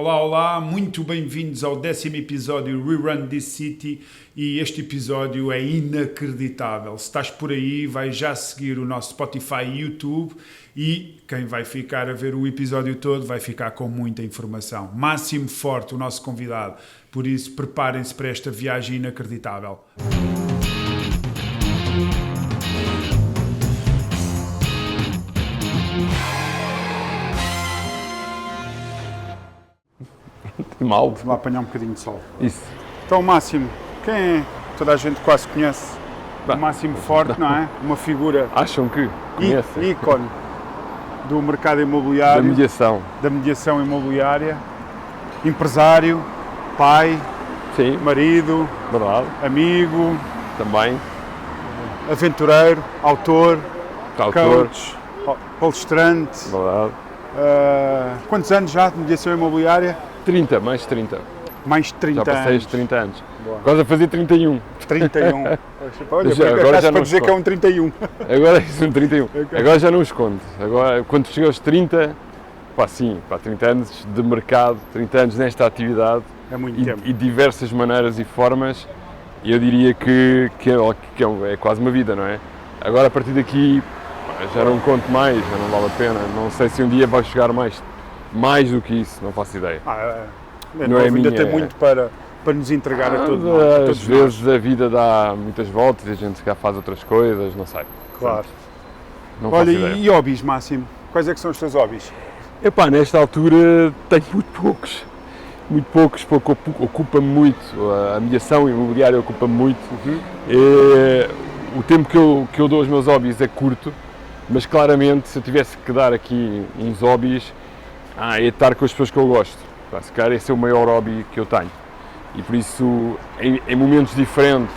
Olá, olá, muito bem-vindos ao 10º episódio Rerun This City e este episódio é inacreditável. Se estás por aí, vai já seguir o nosso Spotify e YouTube e quem vai ficar a ver o episódio todo vai ficar com muita informação. Máximo Forte, o nosso convidado, por isso preparem-se para esta viagem inacreditável. Mal. Vou apanhar um bocadinho de sol. Isso. Então, Máximo, quem é? Toda a gente quase conhece. O Máximo Forte, não é? Uma figura Acham que conhecem? ícone do mercado imobiliário. Da mediação. Da mediação imobiliária. Empresário, pai, Sim, marido, verdade. amigo, Também. aventureiro, autor, Autor. coach, palestrante. Verdade. Quantos anos já de mediação imobiliária? 30, mais de 30. Mais de 30 Já passei anos. os 30 anos. Boa. Quase a fazer 31. 31. Olha, Já, agora agora já já para não dizer que é um 31. Agora são 31. Agora já não os conto. Agora, quando cheguei aos 30, sim, 30 anos de mercado, 30 anos nesta atividade É muito tempo. e diversas maneiras e formas, eu diria que é quase uma vida, não é? Agora a partir daqui já não conto mais, já não vale a pena. Não sei se um dia vai chegar mais do que isso, não faço ideia. Não é ainda tem muito para nos entregar a todos nós. Às vezes a vida dá muitas voltas e a gente já faz outras coisas, não sei. Claro. Não faço Olha, ideia. e hobbies, Máximo? Quais é que são os teus hobbies? Epá, nesta altura tenho muito poucos, porque ocupa-me muito, a mediação imobiliária ocupa-me muito. O tempo que eu dou aos meus hobbies é curto, mas claramente se eu tivesse que dar aqui uns hobbies, é estar com as pessoas que eu gosto. Se calhar esse é o maior hobby que eu tenho. E por isso, em momentos diferentes,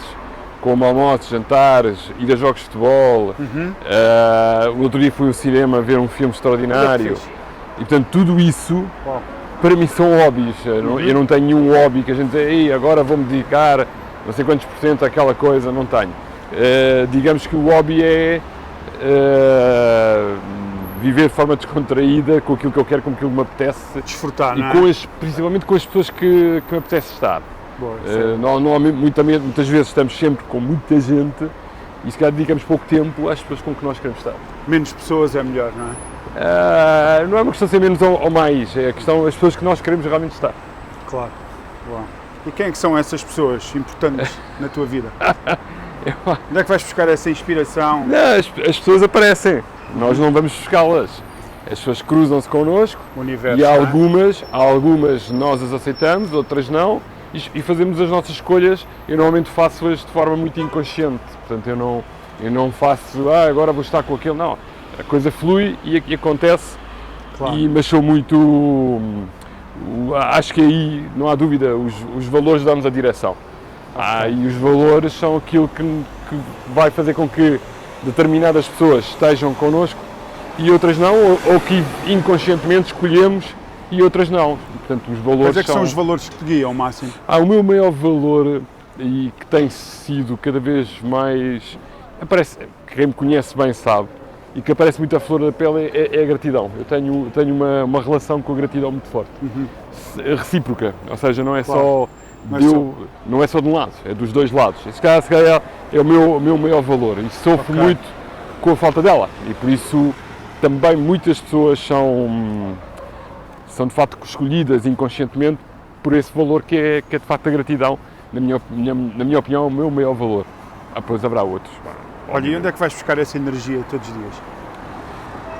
como almoços, jantares, ir a jogos de futebol, o outro dia fui ao cinema ver um filme extraordinário. E portanto, tudo isso, para mim, são hobbies. Eu não tenho nenhum hobby que a gente diz, ei, agora vou-me dedicar não sei quantos % àquela coisa, não tenho. Digamos que o hobby é viver de forma descontraída, com aquilo que eu quero, com aquilo que me apetece. Desfrutar, e não é? principalmente com as pessoas que me apetece estar. Boa, Muitas vezes estamos sempre com muita gente e se calhar dedicamos pouco tempo às pessoas com que nós queremos estar. Menos pessoas é melhor, não é? Não é uma questão de ser menos ou mais, é a questão das pessoas que nós queremos realmente estar. Claro. Boa. E quem é que são essas pessoas importantes na tua vida? Onde é que vais buscar essa inspiração? Não, as pessoas aparecem, nós não vamos buscá-las. As pessoas cruzam-se connosco O universo, e não é? algumas nós as aceitamos, outras não, e fazemos as nossas escolhas. Eu normalmente faço-as de forma muito inconsciente, portanto eu não faço, agora vou estar com aquele, não. A coisa flui e acontece, Claro. Mas sou muito, acho que aí não há dúvida, os valores dão-nos a direção. E os valores são aquilo que vai fazer com que determinadas pessoas estejam connosco e outras não, ou que inconscientemente escolhemos e outras não. Portanto, os valores Quais é que são os valores que te guiam, Máximo? O meu maior valor, e que tem sido cada vez mais, quem me conhece bem sabe, e que aparece muito à flor da pele, é a gratidão. Eu tenho uma relação com a gratidão muito forte. Recíproca, ou seja, não é Claro. não é só de um lado, é dos dois lados. Esse se calhar é o meu maior valor e sofro muito com a falta dela. E por isso também muitas pessoas são de facto escolhidas inconscientemente por esse valor que é de facto a gratidão. Na minha opinião, é o meu maior valor. Depois haverá outros. Olha, e onde é que vais buscar essa energia todos os dias?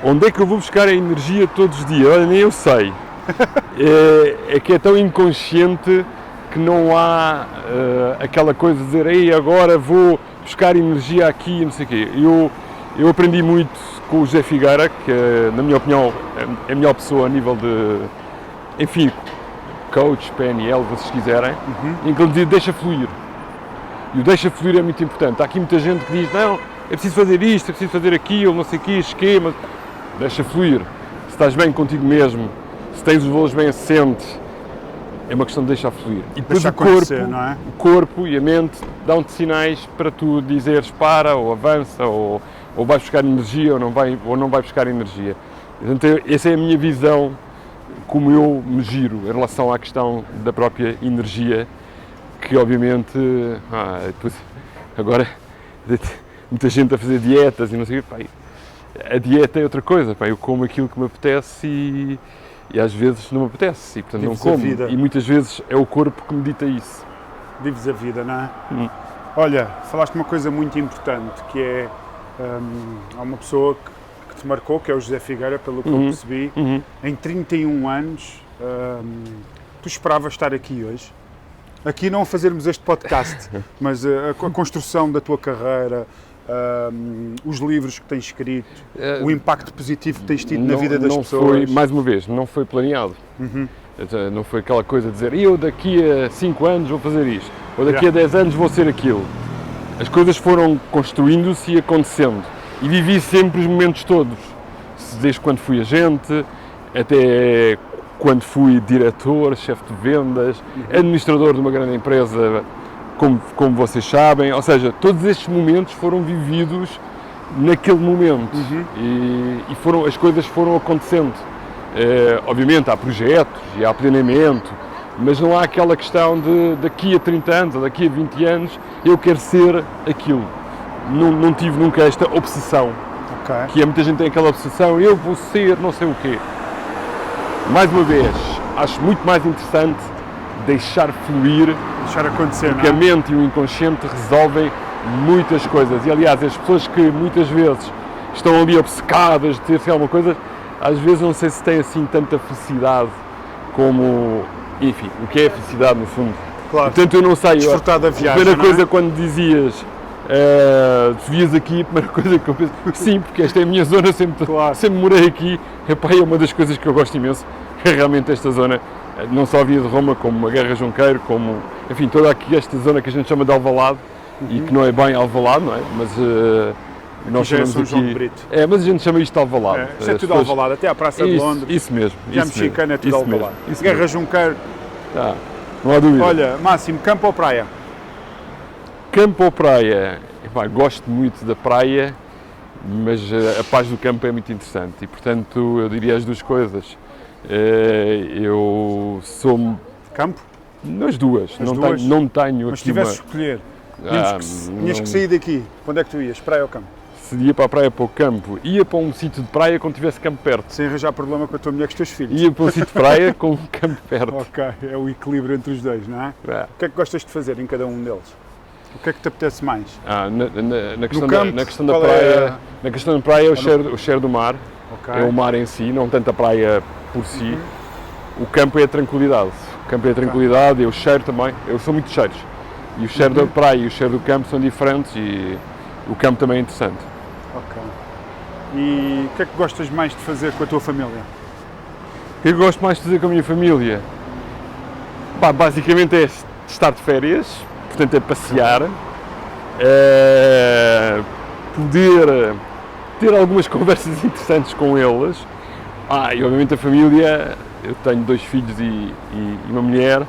Onde é que eu vou buscar a energia todos os dias? Olha, nem eu sei. É que é tão inconsciente que não há aquela coisa de dizer, ei, agora vou buscar energia aqui e não sei o quê. Eu aprendi muito com o José Figueira, que na minha opinião é a melhor pessoa a nível de, enfim, coach, PNL, vocês quiserem, em que ele diz, deixa fluir. E o deixa fluir é muito importante. Há aqui muita gente que diz, não, é preciso fazer isto, é preciso fazer aquilo, não sei o quê, esquema. Deixa fluir. Se estás bem contigo mesmo, se tens os valores bem assentes, é uma questão de deixar fluir. E depois o corpo e a mente dão-te sinais para tu dizeres para, ou avança, ou vai buscar energia, ou não vai buscar energia. Portanto, essa é a minha visão como eu me giro em relação à questão da própria energia, que obviamente, agora muita gente a fazer dietas e não sei o quê, pá, a dieta é outra coisa, pá, eu como aquilo que me apetece e às vezes não me apetece, e portanto Vives não a como, vida. e muitas vezes é o corpo que me dita isso. Vives a vida, não é? Olha, falaste uma coisa muito importante, que é, há uma pessoa que te marcou, que é o José Figueira, pelo que eu percebi, em 31 anos, tu esperavas estar aqui hoje? Aqui não a fazermos este podcast, mas a construção da tua carreira, os livros que tens escrito, o impacto positivo que tens tido na vida das pessoas. Foi, mais uma vez, não foi planeado. Não foi aquela coisa de dizer, eu daqui a 5 anos vou fazer isto, ou daqui a 10 anos vou ser aquilo. As coisas foram construindo-se e acontecendo. E vivi sempre os momentos todos, desde quando fui agente, até quando fui diretor, chefe de vendas, administrador de uma grande empresa, como vocês sabem. Ou seja, todos estes momentos foram vividos naquele momento e as coisas foram acontecendo. Obviamente há projetos e há planeamento, mas não há aquela questão de daqui a 30 anos ou daqui a 20 anos eu quero ser aquilo. Não tive nunca esta obsessão, que é, muita gente tem aquela obsessão, eu vou ser não sei o quê. Mais uma vez, acho muito mais interessante deixar fluir, deixar acontecer, porque a mente e o inconsciente resolvem muitas coisas. E aliás, as pessoas que muitas vezes estão ali obcecadas de ter alguma coisa, às vezes não sei se têm assim tanta felicidade como, enfim, o que é a felicidade no fundo. Claro. Portanto, eu não sei. Desfrutar da viagem, a primeira não é? coisa quando dizias, tu vias aqui, a primeira coisa que eu penso, sim, porque esta é a minha zona, sempre morei aqui, epá, é uma das coisas que eu gosto imenso, é realmente esta zona, não só a Via de Roma, como a Guerra Junqueiro, como, enfim, toda aqui esta zona que a gente chama de Alvalade, e que não é bem Alvalade, não é? Mas nós já é chamamos São João aqui, de Brito. mas a gente chama isto de Alvalade. Isto é tudo Alvalade, até à Praça de Londres. Isso mesmo. Já mexicana é tudo Alvalade. Guerra Junqueiro. Tá, não há dúvida. Olha, Máximo, campo ou praia? Campo ou praia? Epá, gosto muito da praia, mas a paz do campo é muito interessante e, portanto, eu diria as duas coisas. Eu sou... Campo? Nas duas. Não tenho mas aqui se tivesse de escolher, tinhas que sair daqui, para onde é que tu ias? Praia ou campo? Se ia para a praia, para o campo, ia para um sítio de praia quando tivesse campo perto. Sem arranjar problema com a tua mulher e com os teus filhos. Ia para um sítio de praia com campo perto. Ok, é o equilíbrio entre os dois, não é? O que é que gostas de fazer em cada um deles? O que é que te apetece mais? Na questão da praia, na questão da praia o cheiro do mar, é o mar em si, não tanto a praia por si. O campo é a tranquilidade. O campo é a tranquilidade e o cheiro também. Eu sou muito de cheiros. E o cheiro da praia e o cheiro do campo são diferentes e o campo também é interessante. Ok. E o que é que gostas mais de fazer com a tua família? O que é que eu gosto mais de fazer com a minha família? Basicamente é estar de férias, portanto é passear, poder ter algumas conversas interessantes com eles. E obviamente a família, eu tenho 2 filhos e uma mulher,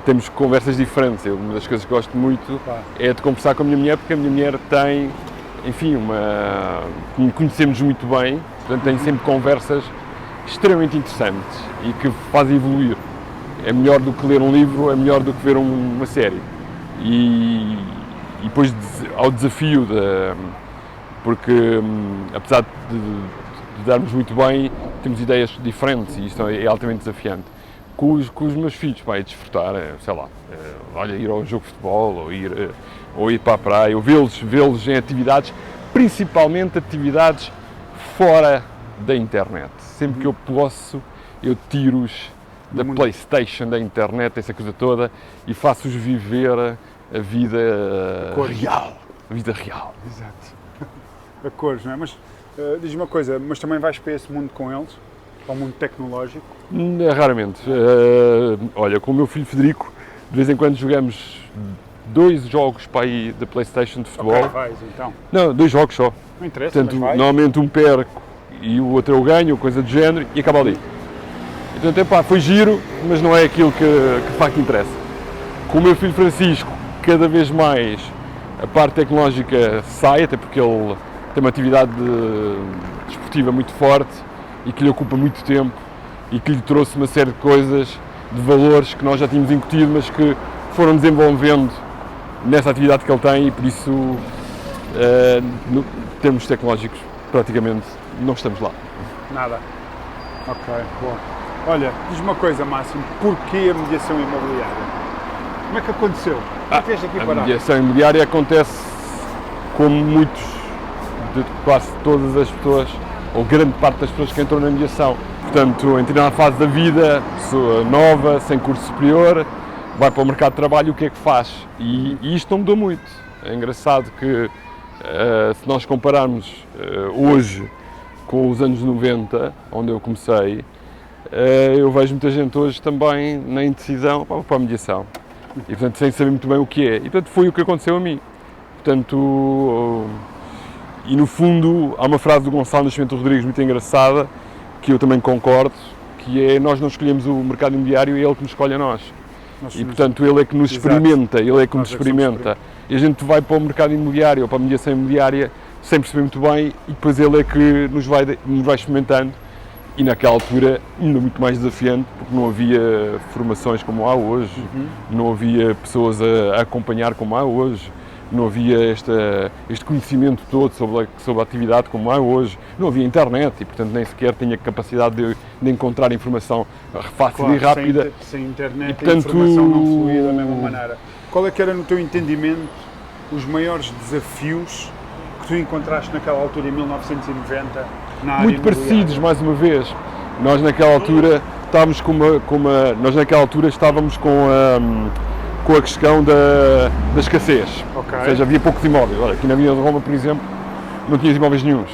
temos conversas diferentes. Uma das coisas que gosto muito é de conversar com a minha mulher, porque a minha mulher tem, enfim, conhecemos muito bem, portanto tem sempre conversas extremamente interessantes e que fazem evoluir. É melhor do que ler um livro, é melhor do que ver uma série. E depois ao desafio, porque apesar de darmos muito bem, temos ideias diferentes e isto é altamente desafiante. Com os meus filhos, é desfrutar, sei lá, ir ao jogo de futebol, ou ir para a praia, ou vê-los em atividades, principalmente atividades fora da internet. Sempre que eu posso, eu tiro-os da PlayStation, da internet, essa coisa toda, e faço-os viver a vida real. A vida real. Exato. A cores, não é? Mas diz-me uma coisa, mas também vais para esse mundo com eles? Ao mundo tecnológico? Raramente. Olha, com o meu filho Federico, de vez em quando jogamos 2 jogos para aí da PlayStation de futebol. Ok, vais então. Não, 2 jogos só. Não interessa, portanto, mas vais. normalmente um perco e o outro eu ganho, coisa do género, e acaba ali. Portanto, foi giro, mas não é aquilo que de facto interessa. Com o meu filho Francisco, cada vez mais a parte tecnológica sai, até porque ele tem uma atividade desportiva muito forte e que lhe ocupa muito tempo, e que lhe trouxe uma série de coisas, de valores que nós já tínhamos incutido, mas que foram desenvolvendo nessa atividade que ele tem, e por isso, em termos tecnológicos, praticamente não estamos lá. Nada. Ok, boa. Olha, diz uma coisa, Máximo, porquê a mediação imobiliária? Como é que aconteceu? Como é que vieste aqui A parar? mediação imobiliária acontece como muitos, de quase todas as pessoas, ou grande parte das pessoas que entram na mediação. Portanto, em determinada fase da vida, pessoa nova, sem curso superior, vai para o mercado de trabalho e o que é que faz? E isto não mudou muito. É engraçado que, se nós compararmos hoje com os anos 90, onde eu comecei, eu vejo muita gente hoje também na indecisão para a mediação. E, portanto, sem saber muito bem o que é. E, portanto, foi o que aconteceu a mim. Portanto, e no fundo, há uma frase do Gonçalo Nascimento Rodrigues muito engraçada, que eu também concordo, que é: nós não escolhemos o mercado imobiliário, é ele que nos escolhe a nós. E, portanto, ele é que nos experimenta, ele é que nos experimenta. E a gente vai para o mercado imobiliário ou para a mediação imobiliária sem perceber muito bem, e depois ele é que nos vai experimentando. E naquela altura ainda muito mais desafiante, porque não havia formações como há hoje, não havia pessoas a acompanhar como há hoje, não havia este conhecimento todo sobre a atividade como há hoje, não havia internet e, portanto, nem sequer tinha capacidade de encontrar informação fácil e rápida. Sem internet, e, portanto, a informação não fluía da mesma maneira. Qual é que era, no teu entendimento, os maiores desafios que tu encontraste naquela altura, em 1990, na área muito parecidos, mais uma vez. Nós naquela altura estávamos com a questão da escassez. Okay. Ou seja, havia poucos imóveis. Olha, aqui na Avenida de Roma, por exemplo, não tinhas imóveis nenhuns.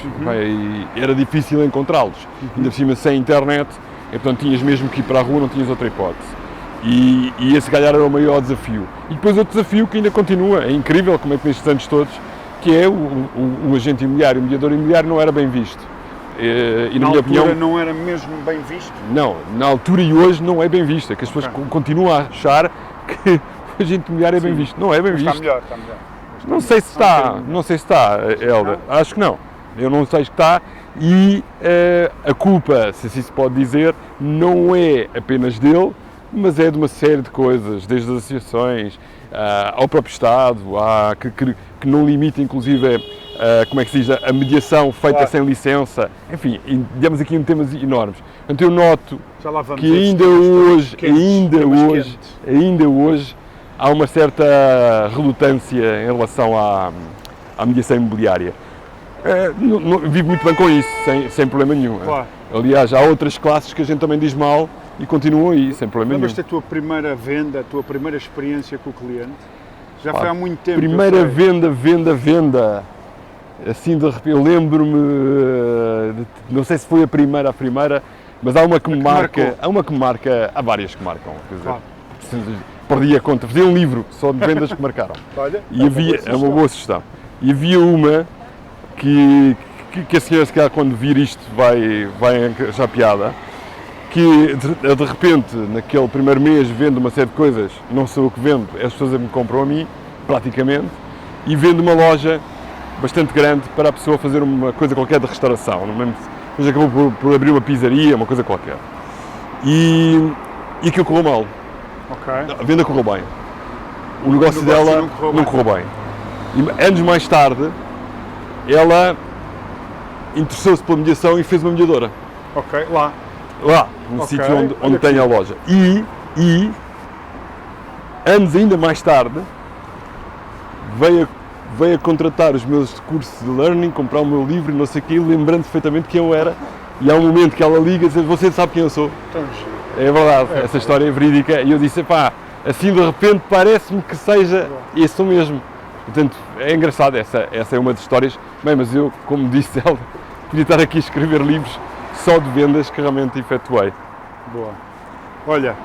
E era difícil encontrá-los. Ainda por cima, sem internet, e, portanto, tinhas mesmo que ir para a rua, não tinhas outra hipótese. E esse, se calhar, era o maior desafio. E depois outro desafio que ainda continua, é incrível como é que nestes anos todos, que é o agente imobiliário, o mediador imobiliário não era bem visto. E na minha opinião, não era mesmo bem visto? Não, na altura e hoje não é bem visto. É que as pessoas continuam a achar que o agente imobiliário é bem visto. Não é bem visto. Está melhor. Não sei se está, Helder. Acho que não. Eu não sei se está. E a culpa, se assim se pode dizer, não é apenas dele, mas é de uma série de coisas, desde as associações, ao próprio Estado, que não limita, inclusive, como é que se diz, a mediação feita sem licença. Enfim, digamos aqui em temas enormes. Portanto, eu noto que ainda hoje há uma certa relutância em relação à mediação imobiliária. Vivo muito bem com isso, sem problema nenhum. Claro. Aliás, há outras classes que a gente também diz mal e continuam aí, sem problema nenhum. Lembras-te da tua primeira venda, a tua primeira experiência com o cliente? Já foi há muito tempo. Primeira venda. Assim, de repente, eu lembro-me, não sei se foi a primeira, mas há uma que me marca, há várias que marcam, quer dizer, perdi a conta, fazia um livro só de vendas que marcaram. Olha, e é uma boa sugestão. E havia uma que a senhora, se calhar, quando vir isto, vai achar piada, que de repente, naquele primeiro mês, vendo uma série de coisas, não sou eu que vendo, as pessoas me compram a mim, praticamente, e vendo uma loja bastante grande para a pessoa fazer uma coisa qualquer de restauração. Depois acabou por abrir uma pizzaria, uma coisa qualquer. E aquilo correu mal. Okay. A venda correu bem. O negócio dela não correu bem. E anos mais tarde, ela interessou-se pela mediação e fez uma mediadora. Ok, lá. No sítio onde tem a loja. E anos ainda mais tarde, veio a contratar os meus cursos de learning, comprar o meu livro e não sei o quê, lembrando perfeitamente quem eu era. E há um momento que ela liga e diz: você sabe quem eu sou? É verdade, essa história é verídica. E eu disse: assim de repente parece-me que seja isso mesmo. Portanto, é engraçado, essa é uma das histórias. Bem, mas eu, como disse ela, podia estar aqui a escrever livros só de vendas que realmente efetuei. Boa. Olha,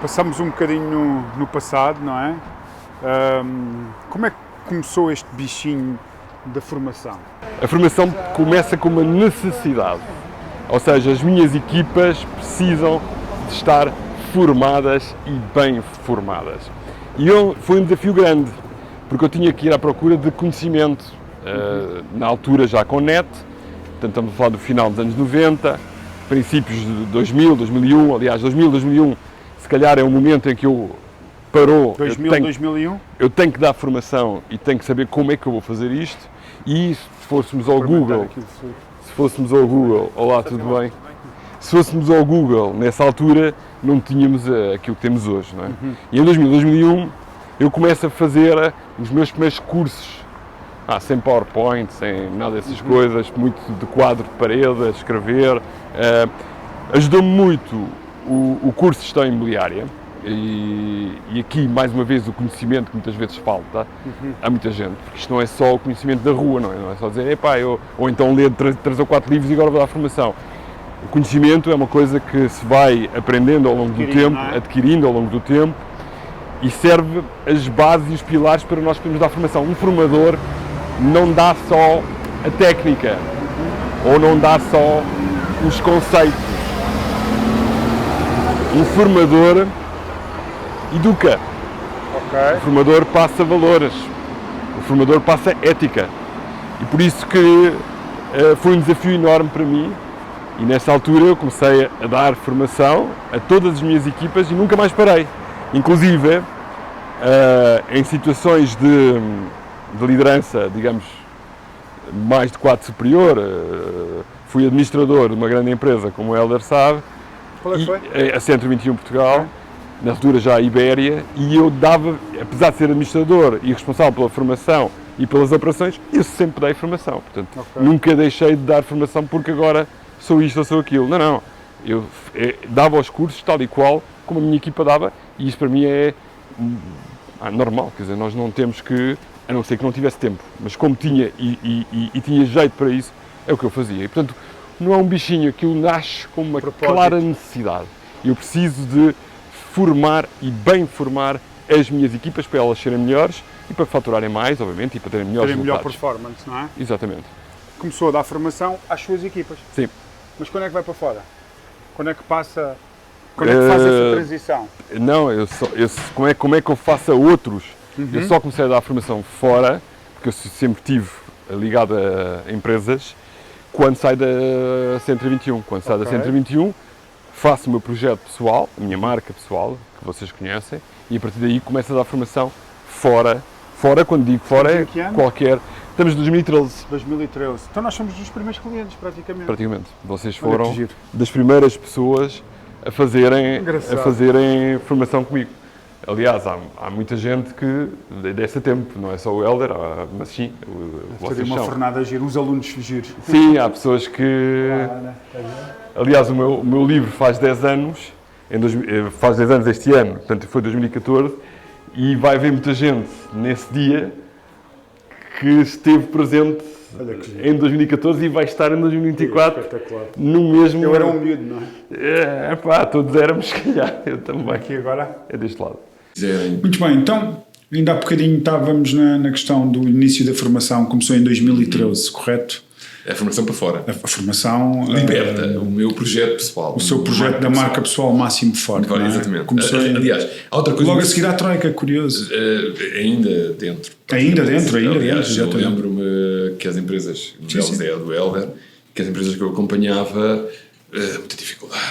passamos um bocadinho no passado, não é? Como é que começou este bichinho da formação? A formação começa com uma necessidade. Ou seja, as minhas equipas precisam de estar formadas e bem formadas. E foi um desafio grande, porque eu tinha que ir à procura de conhecimento. Na altura já com net, portanto estamos a falar do final dos anos 90, princípios de 2000, 2001, aliás, 2000, 2001, se calhar é um momento em que eu parou. 2001? Eu tenho que dar formação e tenho que saber como é que eu vou fazer isto. E se fôssemos ao Google, olá, tudo bem? Se fôssemos ao Google, nessa altura, não tínhamos aquilo que temos hoje, não é? E em 2000, 2001, eu começo a fazer os meus primeiros cursos, sem PowerPoint, sem nada dessas coisas, muito de quadro de parede, a escrever. Ajudou-me muito o curso de Gestão Imobiliária e aqui, mais uma vez, o conhecimento que muitas vezes falta a muita gente, porque isto não é só o conhecimento da rua, não é só dizer, ou então ler 3 ou 4 livros e agora vou dar formação. O conhecimento é uma coisa que se vai aprendendo ao longo do tempo, adquirindo ao longo do tempo, e serve as bases e os pilares para nós podermos dar formação. Um formador não dá só a técnica, ou não dá só os conceitos. Um formador educa. O formador passa valores. O formador passa ética. E por isso que foi um desafio enorme para mim. E nessa altura eu comecei a dar formação a todas as minhas equipas e nunca mais parei. Inclusive, em situações de liderança, digamos, mais de quadro superior, fui administrador de uma grande empresa, como o Helder sabe, Qual é que foi? A Centro 21 Portugal, na altura já a Ibéria, e eu dava, apesar de ser administrador e responsável pela formação e pelas operações, eu sempre dei formação. Portanto, nunca deixei de dar formação porque agora sou isto ou sou aquilo. Não. Eu dava os cursos tal e qual como a minha equipa dava, e isso para mim é normal. Quer dizer, nós não temos que, a não ser que não tivesse tempo, mas como tinha e tinha jeito para isso, é o que eu fazia. E, portanto, não é um bichinho, aquilo nasce com uma clara necessidade. Eu preciso de formar e bem formar as minhas equipas para elas serem melhores e para faturarem mais, obviamente, e para terem melhores resultados. Melhor performance, não é? Exatamente. Começou a dar formação às suas equipas. Sim. Mas quando é que vai para fora? Quando é que passa... Quando é que faz essa transição? Não, como é que eu faço a outros? Eu só comecei a dar formação fora, porque eu sempre estive ligado a empresas, quando saio da Centro 21. Quando saio da Centro 21, faço o meu projeto pessoal, a minha marca pessoal, que vocês conhecem, e a partir daí começo a dar formação fora. Fora, quando digo fora, é qualquer... Estamos em 2013. 2013. Então nós somos dos primeiros clientes, praticamente. Praticamente. Vocês foram das primeiras pessoas a fazerem formação comigo. Aliás, há muita gente que, desse tempo, não é só o Helder, mas sim, vocês uma fornada a giro, uns alunos giros. Sim, há pessoas que... Aliás, o meu livro faz 10 anos, faz 10 anos este ano, portanto foi 2014, e vai haver muita gente nesse dia que esteve presente em 2014 e vai estar em 2024 no mesmo... Eu era um miúdo, não é? Todos éramos, se calhar, eu também. Aqui agora? É deste lado. Muito bem, então, ainda há bocadinho estávamos na questão do início da formação, começou em 2013, correto? É a formação para fora. A formação... Liberta, o meu projeto pessoal. O seu projeto da marca pessoal Máximo Forte, não é? Exatamente. Começou aliás, há outra coisa... Logo a seguir à Troika, curioso. Ainda dentro. Ainda dentro, aliás, eu lembro-me que as empresas, é a do Helder, que as empresas que eu acompanhava, muita dificuldade.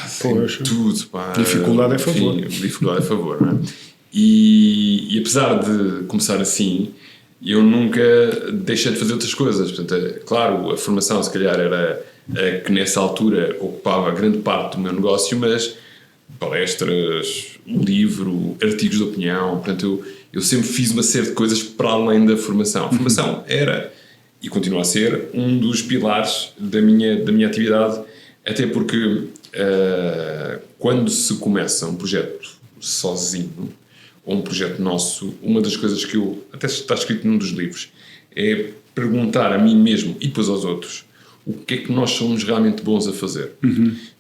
Tudo, pá. Dificuldade a favor. Enfim, dificuldade a favor, não é? E apesar de começar assim, eu nunca deixei de fazer outras coisas. Portanto, claro, a formação se calhar era a que nessa altura ocupava grande parte do meu negócio, mas palestras, livro, artigos de opinião, portanto eu sempre fiz uma série de coisas para além da formação. A formação era, e continua a ser, um dos pilares da minha atividade, até porque quando se começa um projeto sozinho, ou um projeto nosso, uma das coisas que até está escrito num dos livros, é perguntar a mim mesmo e depois aos outros o que é que nós somos realmente bons a fazer.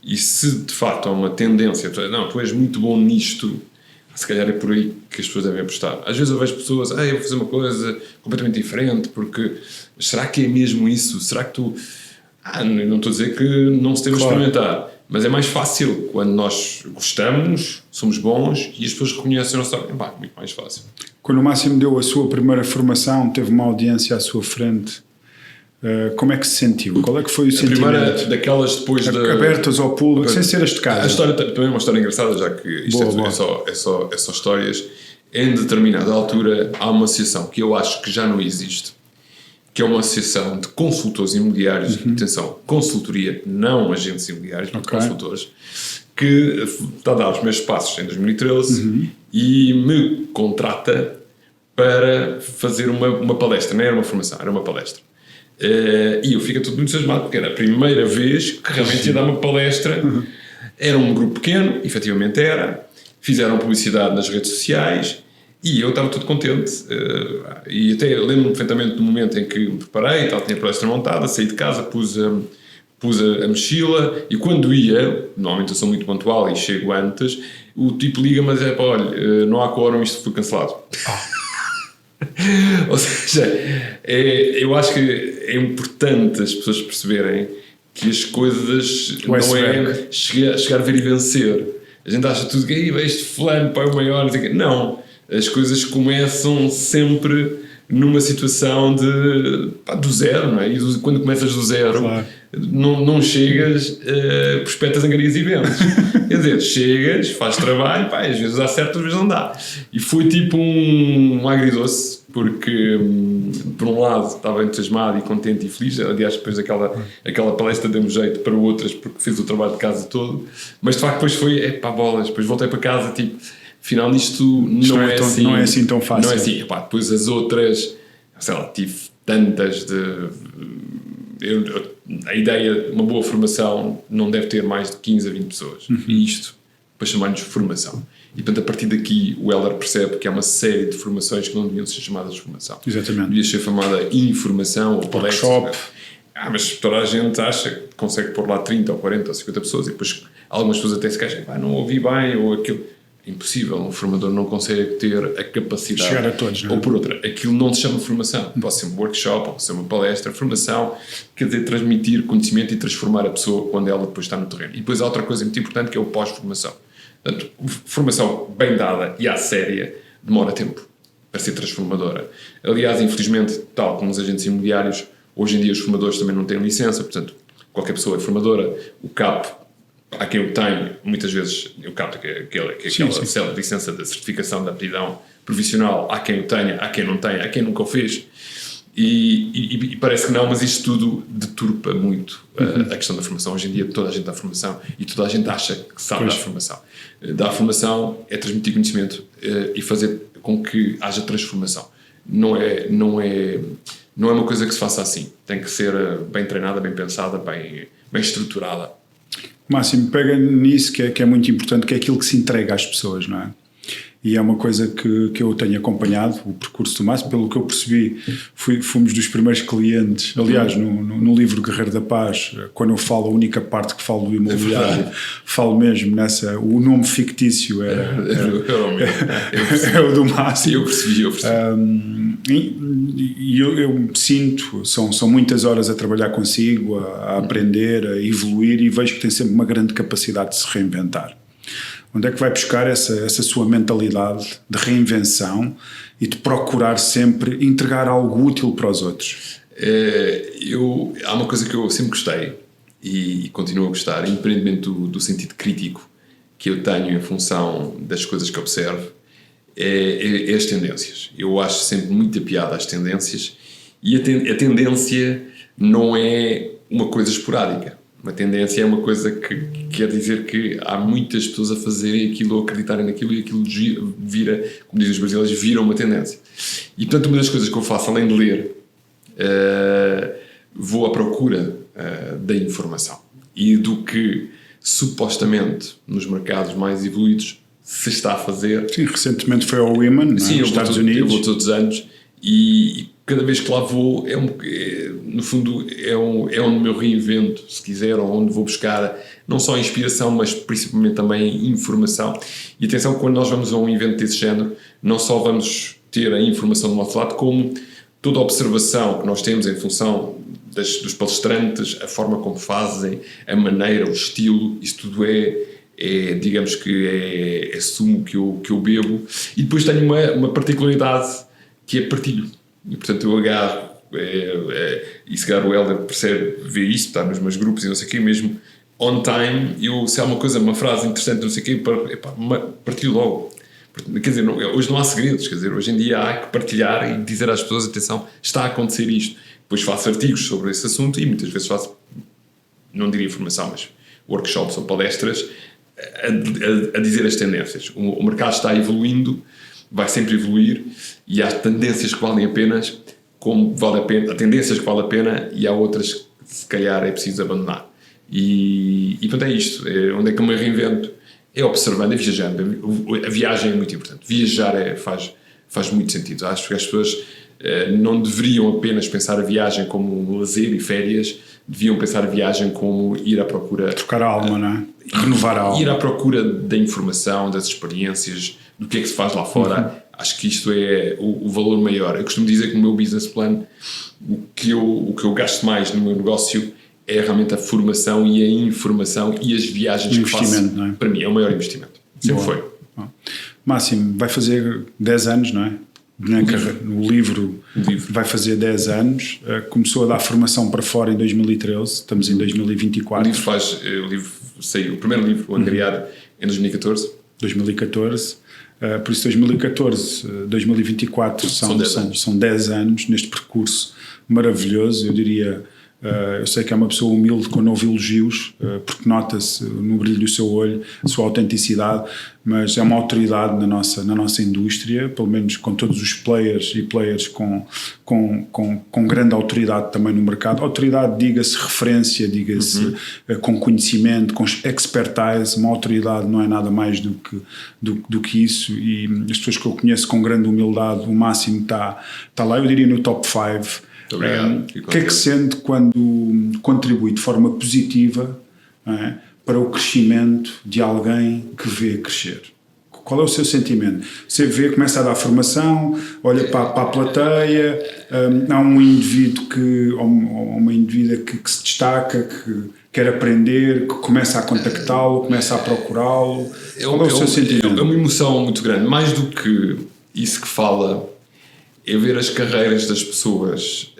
E se de facto há uma tendência, tu és muito bom nisto, se calhar é por aí que as pessoas devem apostar. Às vezes eu vejo pessoas, eu vou fazer uma coisa completamente diferente, mas será que é mesmo isso? Será que tu... eu não estou a dizer que não se deve experimentar, mas é mais fácil quando nós gostamos, somos bons e as pessoas reconhecem o nosso trabalho. Muito mais fácil. Quando o Máximo deu a sua primeira formação, teve uma audiência à sua frente. como é que se sentiu? Qual é que foi o sentimento? Primeira daquelas depois abertas ao público, sem ser as de casa. A história também é uma história engraçada, já que isto é só histórias. Em determinada altura há uma associação que eu acho que já não existe, que é uma associação de consultores imobiliários, atenção, consultoria, não agentes imobiliários, mas consultores, que está a dar os meus passos em 2013 e me contrata para fazer uma palestra. Não era uma formação, era uma palestra. E eu fico todo muito entusiasmado, porque era a primeira vez que realmente ia dar uma palestra. Era um grupo pequeno, efetivamente era. Fizeram publicidade nas redes sociais e eu estava todo contente. E até lembro-me perfeitamente do momento em que me preparei, tinha a palestra montada, saí de casa, pus a mochila e quando ia, normalmente eu sou muito pontual e chego antes, o tipo liga-me a dizer, olha, não há quórum, isto foi cancelado. Ou seja, eu acho que é importante as pessoas perceberem que as coisas não é chegar a ver e vencer. A gente acha tudo que este fulano é o maior, não, as coisas começam sempre numa situação do zero, não é? E quando começas do zero, claro, não chegas, prospectas angarias e vendes. Quer dizer, chegas, fazes trabalho, às vezes dá certo, às vezes não dá. E foi tipo um agridoce, porque por um lado estava entusiasmado e contente e feliz. Aliás, depois aquela palestra deu-me jeito para outras, porque fiz o trabalho de casa todo. Mas de facto depois foi, bolas, depois voltei para casa, tipo, afinal isto não é assim tão fácil. Não é assim, depois as outras, sei lá, tive tantas a ideia de uma boa formação não deve ter mais de 15 a 20 pessoas. E isto, para chamar-nos formação. E, portanto, a partir daqui o Heller percebe que há uma série de formações que não deviam ser chamadas de formação. Exatamente. Devia ser chamada informação ou palestra. Workshop. Mas toda a gente acha que consegue pôr lá 30 ou 40 ou 50 pessoas e depois algumas pessoas até se queixam, não ouvi bem ou aquilo. Impossível, um formador não consegue ter a capacidade. Chegar a todos, não é? Ou por outra, aquilo não se chama formação. Pode ser um workshop, pode ser uma palestra. Formação quer dizer transmitir conhecimento e transformar a pessoa quando ela depois está no terreno. E depois há outra coisa muito importante que é o pós-formação. Portanto, formação bem dada e à séria demora tempo para ser transformadora. Aliás, infelizmente, tal como os agentes imobiliários, hoje em dia os formadores também não têm licença, portanto, qualquer pessoa é formadora. O CAP, há quem o tem, muitas vezes, o CAP, que é aquela licença da certificação da aptidão profissional, há quem o tenha, há quem não tenha, há quem nunca o fez. E parece que não, mas isto tudo deturpa muito a questão da formação. Hoje em dia toda a gente dá formação e toda a gente acha que sabe dar formação. Dar formação é transmitir conhecimento e fazer com que haja transformação. Não é uma coisa que se faça assim. Tem que ser bem treinada, bem pensada, bem estruturada. Máximo, pega nisso que é muito importante, que é aquilo que se entrega às pessoas, não é? E é uma coisa que eu tenho acompanhado, o percurso do Máximo, pelo que eu percebi, fomos dos primeiros clientes. Aliás, no livro Guerreiro da Paz, quando eu falo, a única parte que falo do imobiliário, falo mesmo nessa, o nome fictício é o do Máximo. Eu percebi. E eu sinto, são muitas horas a trabalhar consigo, a aprender, a evoluir, e vejo que tem sempre uma grande capacidade de se reinventar. Onde é que vai buscar essa sua mentalidade de reinvenção e de procurar sempre entregar algo útil para os outros? Há uma coisa que eu sempre gostei e continuo a gostar, independentemente do sentido crítico que eu tenho em função das coisas que observo, é as tendências. Eu acho sempre muita piada às tendências, e a tendência não é uma coisa esporádica. Uma tendência é uma coisa que quer dizer que há muitas pessoas a fazerem aquilo ou acreditarem naquilo, e aquilo vira, como dizem os brasileiros, vira uma tendência. E, portanto, uma das coisas que eu faço, além de ler, vou à procura da informação e do que, supostamente, nos mercados mais evoluídos se está a fazer. Sim, recentemente foi ao Women, nos Estados Unidos. Eu vou todos os anos e cada vez que lá vou, no fundo, é onde me reinvento, se quiser, ou onde vou buscar não só inspiração, mas principalmente também informação. E atenção, quando nós vamos a um evento desse género, não só vamos ter a informação do nosso lado, como toda a observação que nós temos em função dos palestrantes, a forma como fazem, a maneira, o estilo, isso tudo digamos que é sumo que eu bebo. E depois tenho uma particularidade que é partilho. E, portanto, eu agarro E se calhar o Helder percebe, vê isto, está nos meus grupos e não sei o quê, mesmo on time, se há uma frase interessante, não sei o quê, partilho logo. Quer dizer, hoje não há segredos, quer dizer, hoje em dia há que partilhar e dizer às pessoas, atenção, está a acontecer isto. Depois faço artigos sobre esse assunto e muitas vezes faço, não diria formação, mas workshops ou palestras a dizer as tendências. O mercado está evoluindo, vai sempre evoluir, e há tendências que valem a pena, há tendências que valem a pena e há outras que se calhar é preciso abandonar. E portanto é isto. Onde é que eu me reinvento? É observando, é viajando. A viagem é muito importante. Viajar faz muito sentido. Acho que as pessoas não deveriam apenas pensar a viagem como um lazer e férias, deviam pensar a viagem como ir à procura... Trocar a alma, não é? Renovar a alma. Ir à procura da informação, das experiências, do que é que se faz lá fora. Acho que isto é o valor maior. Eu costumo dizer que no meu business plan o que eu gasto mais no meu negócio é realmente a formação e a informação e as viagens que faço. Não é? Para mim é o maior investimento. Sempre foi. Bom. Máximo, vai fazer 10 anos, não é? O livro vai fazer 10 anos. Começou a dar formação para fora em 2013. Estamos em 2024. O livro saiu, o primeiro livro, o Angariado, em 2014. 2014. Por isso 2014, 2024 são 10 anos neste percurso maravilhoso. Eu diria... eu sei que é uma pessoa humilde quando ouve elogios, porque nota-se no brilho do seu olho a sua autenticidade, mas é uma autoridade na nossa indústria, pelo menos com todos os players com grande autoridade também no mercado. Autoridade, diga-se referência, diga-se com conhecimento, com expertise. Uma autoridade não é nada mais do que isso, e as pessoas que eu conheço com grande humildade, o Máximo está lá, eu diria no top 5. O que é que sente quando contribui de forma positiva, não é, para o crescimento de alguém que vê crescer? Qual é o seu sentimento? Você vê, começa a dar formação, olha para a plateia, há um indivíduo ou uma indivídua que se destaca, que quer aprender, que começa a contactá-lo, começa a procurá-lo. Qual é o seu sentimento? É uma emoção muito grande. Mais do que isso que fala... é ver as carreiras das pessoas,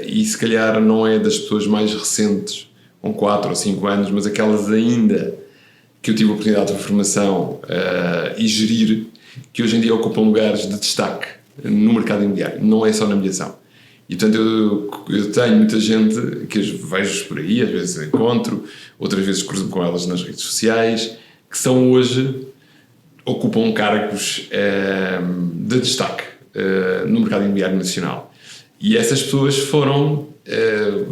e se calhar não é das pessoas mais recentes, com 4 ou 5 anos, mas aquelas ainda que eu tive a oportunidade de formação e gerir, que hoje em dia ocupam lugares de destaque no mercado imobiliário, não é só na mediação. E portanto eu tenho muita gente que vejo por aí, às vezes encontro, outras vezes cruzo com elas nas redes sociais, que são hoje, ocupam cargos de destaque no mercado imobiliário nacional. E essas pessoas foram,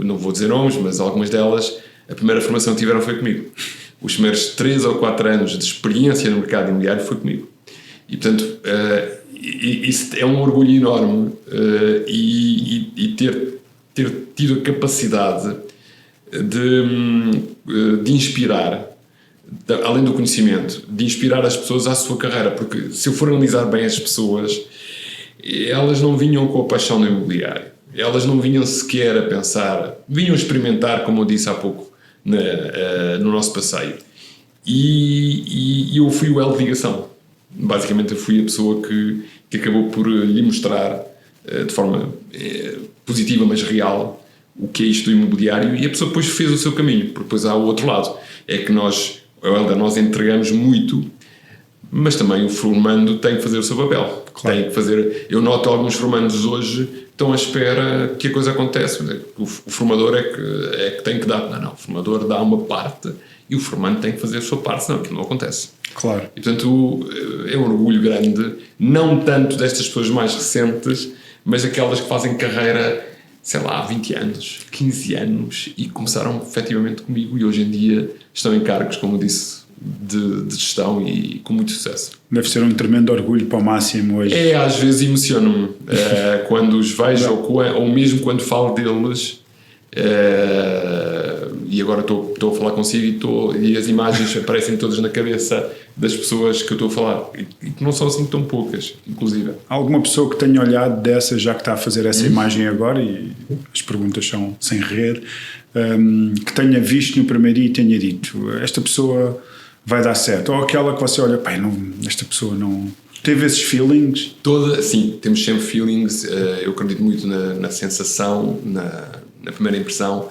não vou dizer nomes, mas algumas delas, a primeira formação que tiveram foi comigo. Os primeiros 3 ou 4 anos de experiência no mercado imobiliário foi comigo. E portanto, isso é um orgulho enorme, e ter tido a capacidade de inspirar, além do conhecimento, de inspirar as pessoas à sua carreira, porque se eu for analisar bem as pessoas, elas não vinham com a paixão do imobiliário, elas não vinham sequer a pensar, vinham experimentar, como eu disse há pouco no nosso passeio, e eu fui o elo de ligação. Basicamente eu fui a pessoa que acabou por lhe mostrar de forma positiva, mas real, o que é isto do imobiliário, e a pessoa depois fez o seu caminho, porque depois há o outro lado, é que nós entregamos muito, mas também o formando tem que fazer o seu papel. Claro. Tem que fazer. Eu noto alguns formandos hoje estão à espera que a coisa aconteça. O formador é que tem que dar. Não, o formador dá uma parte e o formando tem que fazer a sua parte, senão aquilo não acontece. Claro. E portanto é um orgulho grande, não tanto destas pessoas mais recentes, mas aquelas que fazem carreira, sei lá, há 20 anos, 15 anos e começaram efetivamente comigo e hoje em dia estão em cargos, como eu disse, de gestão e com muito sucesso. Deve ser um tremendo orgulho para o Máximo hoje. Às vezes emociono-me quando os vejo ou mesmo quando falo deles, e agora estou a falar consigo e as imagens aparecem todas na cabeça das pessoas que eu estou a falar e que não são assim tão poucas, inclusive. Há alguma pessoa que tenha olhado dessa, já que está a fazer essa imagem agora, e as perguntas são sem rede, que tenha visto no primeiro dia e tenha dito, esta pessoa vai dar certo, ou aquela que você olha, pai, não, esta pessoa não Teve esses feelings? Sim, temos sempre feelings. Eu acredito muito na sensação, na primeira impressão.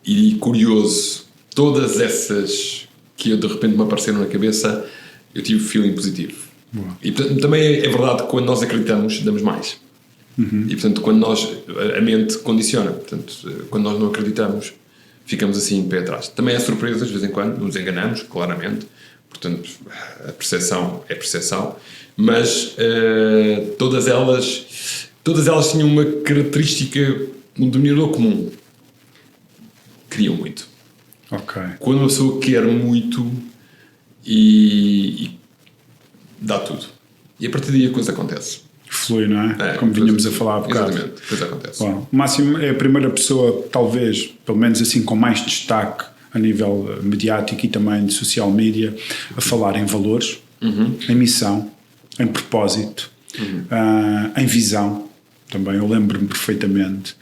E curioso, todas essas que eu, de repente me apareceram na cabeça, eu tive feeling positivo. Boa. E portanto, também é verdade que quando nós acreditamos, damos mais. E portanto, quando a mente condiciona. Portanto, quando nós não acreditamos, ficamos assim pé atrás. Também há surpresas, de vez em quando, nos enganamos, claramente. Portanto, a percepção é percepção. Mas todas elas tinham uma característica, um denominador comum. Queriam muito. Ok. Quando uma pessoa quer muito e dá tudo. E a partir daí a coisa acontece. Flui, não é? Como vínhamos a falar há bocado. Exatamente, a coisa acontece. Bom, o Máximo é a primeira pessoa, talvez, pelo menos assim, com mais destaque a nível mediático e também de social media, a falar em valores, em missão, em propósito, em visão. Também eu lembro-me perfeitamente.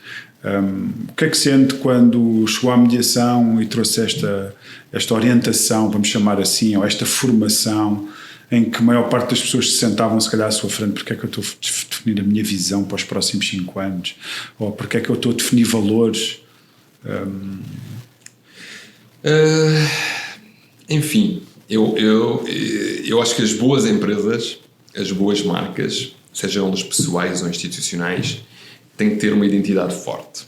O que é que sente quando chegou à mediação e trouxe esta orientação, vamos chamar assim, ou esta formação, em que a maior parte das pessoas se sentavam se calhar à sua frente? Porque é que eu estou a definir a minha visão para os próximos 5 anos? Ou porque é que eu estou a definir valores? Enfim, eu acho que as boas empresas, as boas marcas, sejam elas pessoais ou institucionais, têm que ter uma identidade forte.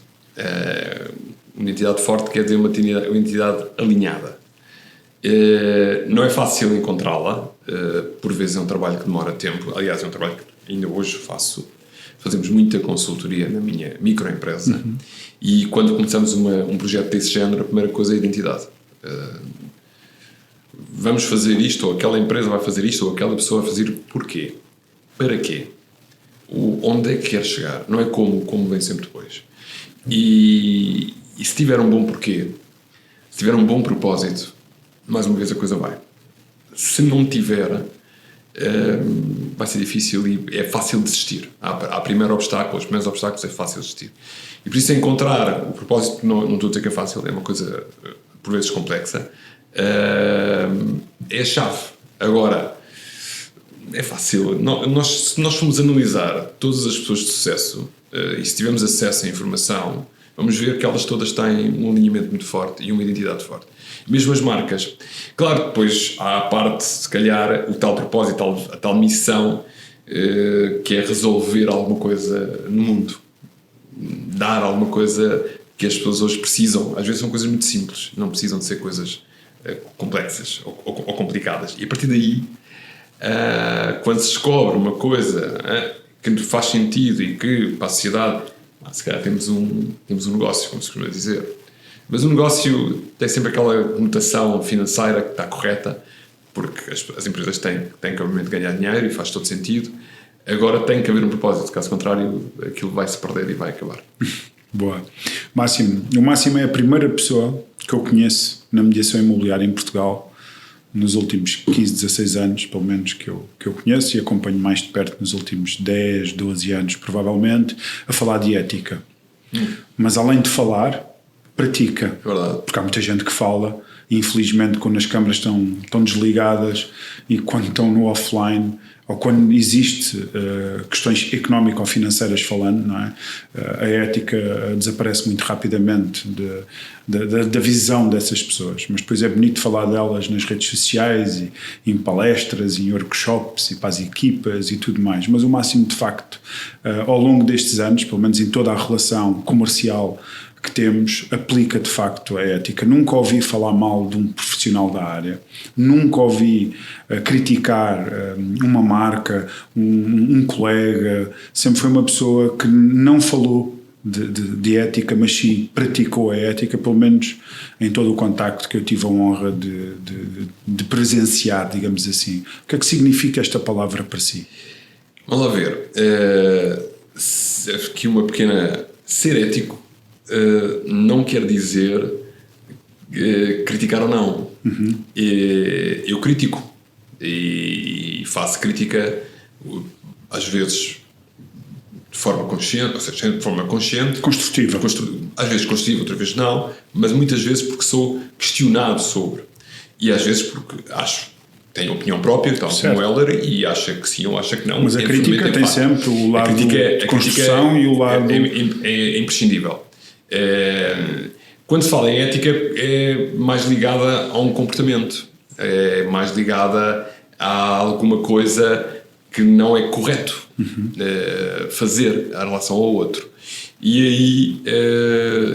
Uma identidade forte quer dizer uma identidade alinhada. Não é fácil encontrá-la, por vezes é um trabalho que demora tempo. Aliás, é um trabalho que ainda hoje faço. Fazemos muita consultoria na minha microempresa e quando começamos um projeto desse género, a primeira coisa é a identidade. Vamos fazer isto, ou aquela empresa vai fazer isto, ou aquela pessoa vai fazer porquê? Para quê? Onde é que quer chegar? Não é como vem sempre depois. E se tiver um bom porquê, se tiver um bom propósito, mais uma vez a coisa vai. Se não tiver, vai ser difícil e é fácil desistir. Há primeiro obstáculo, os primeiros obstáculos é fácil desistir. E por isso encontrar o propósito, não estou a dizer que é fácil, é uma coisa por vezes complexa, é a chave. Agora, é fácil. Se nós formos analisar todas as pessoas de sucesso e se tivermos acesso à informação, vamos ver que elas todas têm um alinhamento muito forte e uma identidade forte. Mesmo as marcas. Claro que depois há a parte, se calhar, o tal propósito, a tal missão, que é resolver alguma coisa no mundo. Dar alguma coisa que as pessoas hoje precisam. Às vezes são coisas muito simples, não precisam de ser coisas complexas ou complicadas. E a partir daí, quando se descobre uma coisa que faz sentido e que para a sociedade, se calhar temos um negócio, como se costuma dizer. Mas o negócio tem sempre aquela conotação financeira que está correta, porque as empresas têm que obviamente ganhar dinheiro e faz todo sentido. Agora tem que haver um propósito, caso contrário aquilo vai se perder e vai acabar. Boa. O Máximo é a primeira pessoa que eu conheço na mediação imobiliária em Portugal nos últimos 15, 16 anos, pelo menos que eu conheço e acompanho mais de perto nos últimos 10, 12 anos, provavelmente, a falar de ética. Mas além de falar, pratica. Verdade. Porque há muita gente que fala e infelizmente quando as câmaras estão desligadas e quando estão no offline ou quando existe questões económico-financeiras falando, não é? A ética desaparece muito rapidamente da visão dessas pessoas, mas depois é bonito falar delas nas redes sociais e em palestras, em workshops e para as equipas e tudo mais, mas o Máximo de facto ao longo destes anos, pelo menos em toda a relação comercial que temos, aplica de facto a ética. Nunca ouvi falar mal de um profissional da área, nunca ouvi criticar uma marca, um colega, sempre foi uma pessoa que não falou de ética, mas sim praticou a ética, pelo menos em todo o contacto que eu tive a honra de presenciar, digamos assim. O que é que significa esta palavra para si? Vamos lá ver. Aqui uma pequena... Ser ético não quer dizer criticar ou não. Eu critico e faço crítica às vezes de forma consciente, ou seja, de forma consciente, construtiva, às vezes construtiva, outras vezes não, mas muitas vezes porque sou questionado sobre, e às vezes porque acho tem opinião própria, tal como o Helder, e acha que sim ou acha que não. Mas a crítica tem sempre o lado de construção e o lado... É imprescindível. Quando se fala em ética, é mais ligada a um comportamento, é mais ligada a alguma coisa que não é correto fazer em relação ao outro. E aí,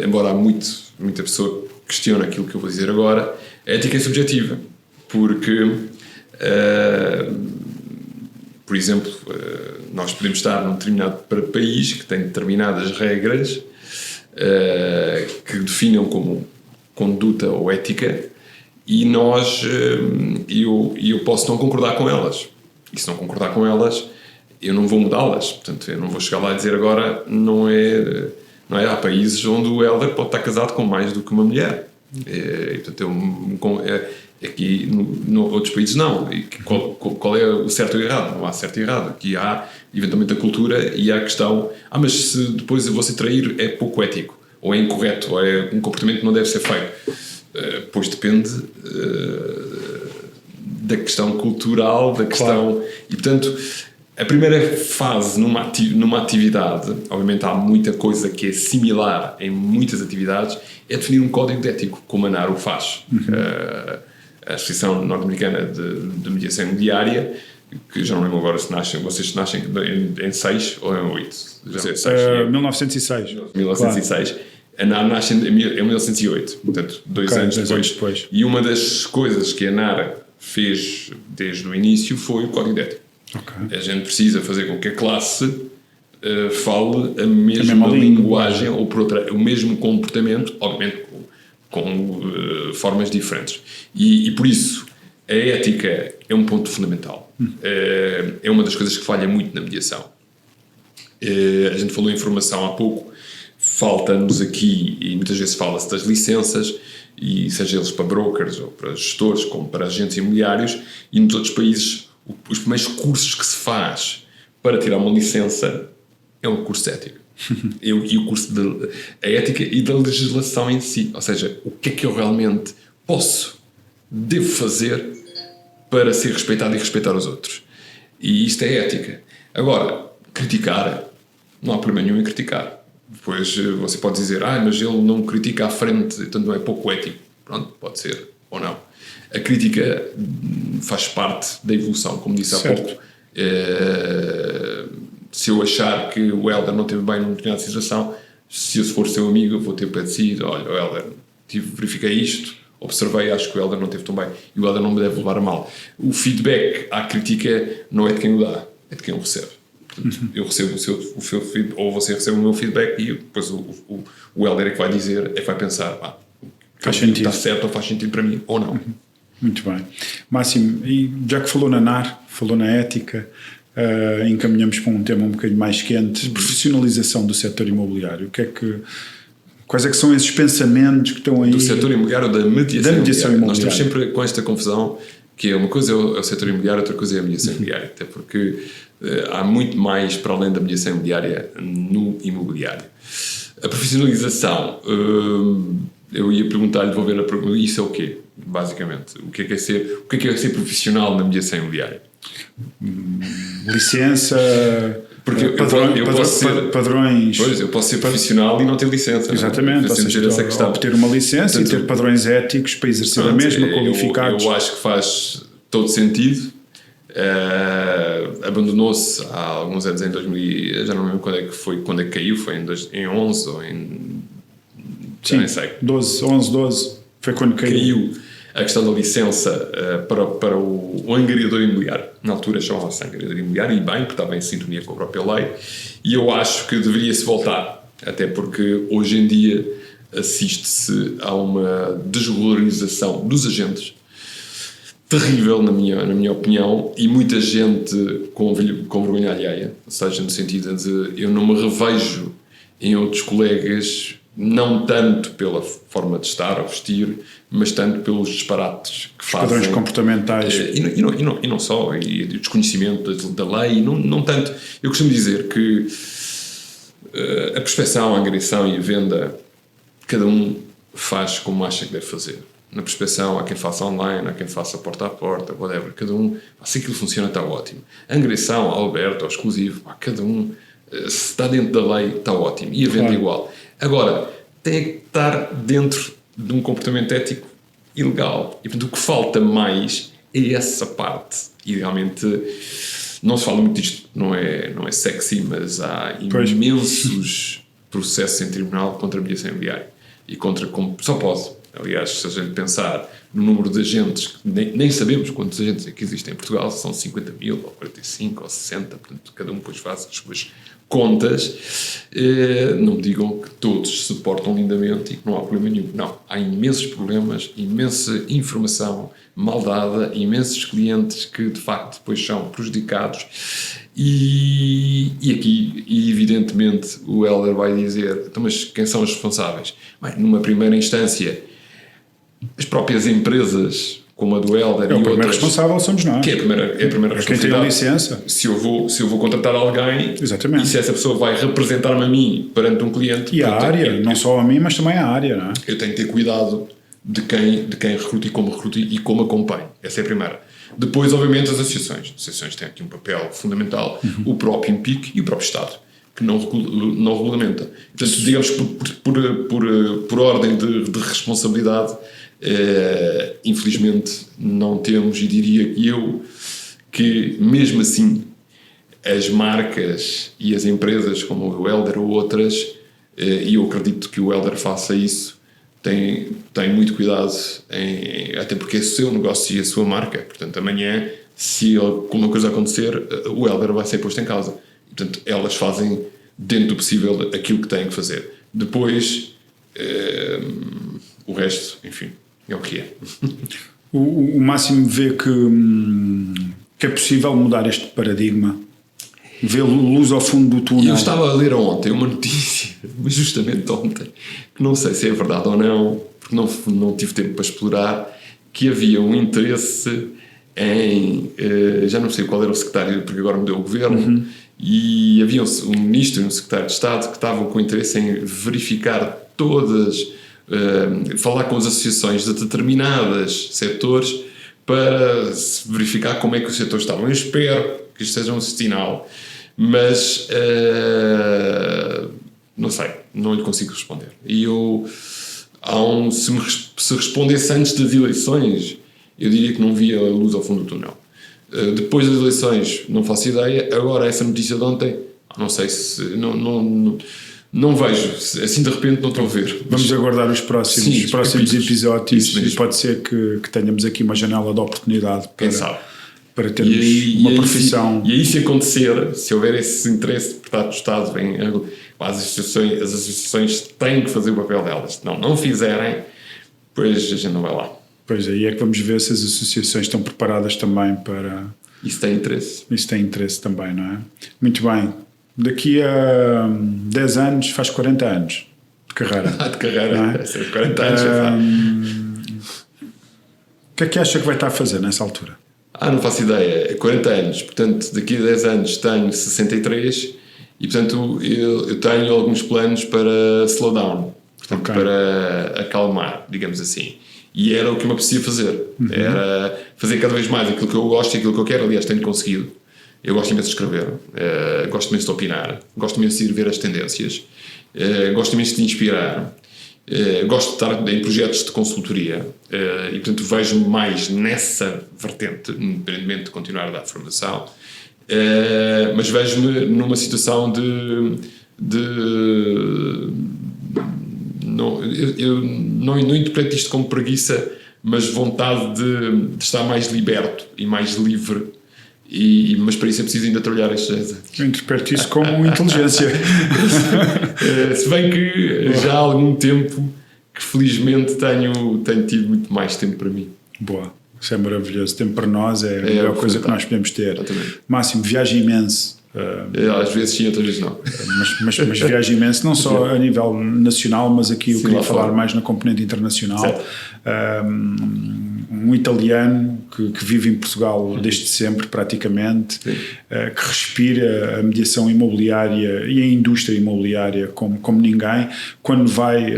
embora há muita pessoa que questiona aquilo que eu vou dizer agora, a ética é subjetiva, porque, por exemplo, nós podemos estar num determinado país que tem determinadas regras que definam como conduta ou ética, e eu posso não concordar com elas. E se não concordar com elas, eu não vou mudá-las. Portanto, eu não vou chegar lá e dizer agora não é. Há países onde o Helder pode estar casado com mais do que uma mulher. E, portanto, aqui, outros países não. E qual é o certo e o errado? Não há certo e errado. Aqui há, eventualmente, a cultura e há a questão: mas se depois você trair é pouco ético, ou é incorreto, ou é um comportamento que não deve ser feito. Pois depende da questão cultural, da questão... Claro. E, portanto, a primeira fase numa atividade, obviamente há muita coisa que é similar em muitas atividades, é definir um código ético, como a NAR o faz. A Associação Norte-Americana de Mediação Imobiliária, que já não lembro agora vocês nascem em 6 ou em 8? 1906. 1906. Claro. A NAR nasce em 1908, portanto, 2 anos depois. E uma das coisas que a NAR fez desde o início foi o código de ética. A gente precisa fazer com que a classe fale a mesma linguagem ou por outra, o mesmo comportamento, obviamente com formas diferentes. E por isso a ética é um ponto fundamental. É uma das coisas que falha muito na mediação. A gente falou em formação há pouco. Falta-nos aqui, e muitas vezes fala-se das licenças, e seja eles para brokers ou para gestores, como para agentes imobiliários, e nos outros países os primeiros cursos que se faz para tirar uma licença é um curso de ética. E o curso de ética e da legislação em si, ou seja, o que é que eu realmente devo fazer para ser respeitado e respeitar os outros. E isto é ética. Agora, criticar, não há problema nenhum em criticar. Depois você pode dizer, mas ele não critica à frente, então não é pouco ético. Pronto, pode ser, ou não. A crítica faz parte da evolução, como disse há pouco. Se eu achar que o Helder não esteve bem numa determinada situação, se eu for seu amigo, eu vou ter para decidir, olha, Helder, verifiquei isto, observei, acho que o Helder não esteve tão bem, e o Helder não me deve levar a mal. O feedback à crítica não é de quem o dá, é de quem o recebe. Portanto, eu recebo o seu feedback, ou você recebe o meu feedback, e depois o Helder é que vai dizer, é que vai pensar, está certo ou faz sentido para mim, ou não. Muito bem. Máximo, e já que falou na NAR, falou na ética, encaminhamos para um tema um bocadinho mais quente, profissionalização do setor imobiliário. Quais é que são esses pensamentos que estão aí? Do setor imobiliário ou da mediação imobiliária? Nós estamos sempre com esta confusão, que é uma coisa é o setor imobiliário, outra coisa é a mediação imobiliária, até porque há muito mais para além da mediação imobiliária no imobiliário. A profissionalização, eu ia perguntar-lhe, vou ver a pergunta, isso é o quê, basicamente? O que é ser profissional na mediação imobiliária? Licença, porque padrões. Pois, eu posso ser profissional e não ter licença. Exatamente, ou seja, obter uma licença. Portanto, e ter padrões éticos para exercer a mesma, qualificados. Eu acho que faz todo sentido. Abandonou-se há alguns anos, em 2000, já não lembro quando é que foi, quando é que caiu, foi em 11 ou em... Sim, 12, foi quando caiu a questão da licença para o angariador imobiliário. Na altura chamava-se angariador imobiliário, e bem, porque estava em sintonia com a própria lei, e eu acho que deveria-se voltar, até porque hoje em dia assiste-se a uma desregularização dos agentes terrível, na minha opinião, e muita gente com vergonha alheia, ou seja, no sentido de eu não me revejo em outros colegas, não tanto pela forma de estar ou vestir, mas tanto pelos disparates que fazem. Padrões comportamentais. E não só, e o desconhecimento da lei, não tanto. Eu costumo dizer que a prospecção, a angariação e a venda, cada um faz como acha que deve fazer. na prospecção, há quem faça online, há quem faça porta a porta, whatever, cada um, se aquilo funciona está ótimo. A angriação, ao aberto, ao exclusivo, cada um, se está dentro da lei está ótimo, e a venda igual. Agora, tem que estar dentro de um comportamento ético e legal, e portanto o que falta mais é essa parte, e realmente não se fala muito disto, não é sexy, mas há imensos processos em tribunal contra a mediação imobiliária e contra, só pode, aliás, se a gente pensar no número de agentes, que nem sabemos quantos agentes é que existem em Portugal, se são 50 mil, ou 45, ou 60, portanto cada um depois faz as suas contas, não me digam que todos se portam lindamente e que não há problema nenhum. Não, há imensos problemas, imensa informação mal dada, imensos clientes que de facto depois são prejudicados e aqui, evidentemente, o Hélder vai dizer, então, mas quem são os responsáveis? Bem, numa primeira instância, as próprias empresas, como a do Hélder e outras... O primeiro responsável somos nós. Que é a primeira responsabilidade. Quem tem a licença. Se eu vou contratar alguém... Exatamente. E se essa pessoa vai representar-me a mim perante um cliente... E a área, não só a mim, mas também a área, não é? Eu tenho que ter cuidado de quem recruta e como acompanho. Essa é a primeira. Depois, obviamente, as associações. As associações têm aqui um papel fundamental. O próprio INPIC e o próprio Estado, que não regulamenta. Portanto, digamos, por ordem de responsabilidade... infelizmente não temos, e diria que mesmo assim as marcas e as empresas como o Hélder ou outras, e eu acredito que o Hélder faça isso, tem muito cuidado até porque é o seu negócio e a sua marca, portanto amanhã se alguma coisa acontecer o Hélder vai ser posto em causa, portanto elas fazem dentro do possível aquilo que têm que fazer. Depois o resto, enfim, é o que é. O Máximo vê que é possível mudar este paradigma, vê luz ao fundo do túnel. Eu estava a ler ontem uma notícia, justamente ontem, que não sei se é verdade ou não, porque não tive tempo para explorar, que havia um interesse em, já não sei qual era o secretário, porque agora mudou o governo, e havia um ministro e um secretário de Estado que estavam com interesse em verificar todas... falar com as associações de determinados setores para verificar como é que os setores estavam. Eu espero que isto seja um sinal, mas não sei, não lhe consigo responder. E se respondesse antes das eleições, eu diria que não via a luz ao fundo do túnel. Depois das eleições, não faço ideia. Agora, essa notícia de ontem, não sei se... Não vejo, assim de repente não estou a ver. Vamos aguardar os próximos episódios e pode ser que tenhamos aqui uma janela de oportunidade para termos uma profissão. E aí se acontecer, se houver esse interesse por parte do Estado, as associações têm que fazer o papel delas. Se não fizerem, pois a gente não vai lá. Pois aí é que vamos ver se as associações estão preparadas também para... Isso tem interesse. Isso tem interesse também, não é? Muito bem. Daqui a 10 anos faz 40 anos de carreira. De carreira, 40 anos já faz. O que é que acha que vai estar a fazer nessa altura? Não faço ideia. 40 anos, portanto, daqui a 10 anos tenho 63 e, portanto, eu tenho alguns planos para slow down, portanto, para acalmar, digamos assim. E era o que me apetecia fazer. Era fazer cada vez mais aquilo que eu gosto e aquilo que eu quero. Aliás, tenho conseguido. Eu gosto imenso de escrever, gosto imenso de opinar, gosto imenso de ir ver as tendências, gosto imenso de inspirar, gosto de estar em projetos de consultoria e, portanto, vejo-me mais nessa vertente, independentemente de continuar a dar formação, mas vejo-me numa situação eu não interpreto isto como preguiça, mas vontade de estar mais liberto e mais livre. Mas para isso é preciso ainda trabalhar estes 10 anos. Eu interpreto isso como inteligência. Se bem que já há algum tempo que felizmente tenho tido muito mais tempo para mim. Boa, isso é maravilhoso. Tempo para nós é a melhor coisa que nós podemos ter. Exatamente. Máximo, viaja imenso. Às vezes sim, outras vezes não. Mas viaja imenso, não só a nível nacional, mas aqui eu queria falar mais na componente internacional. Um italiano que vive em Portugal desde sempre, praticamente, que respira a mediação imobiliária e a indústria imobiliária como ninguém. Quando vai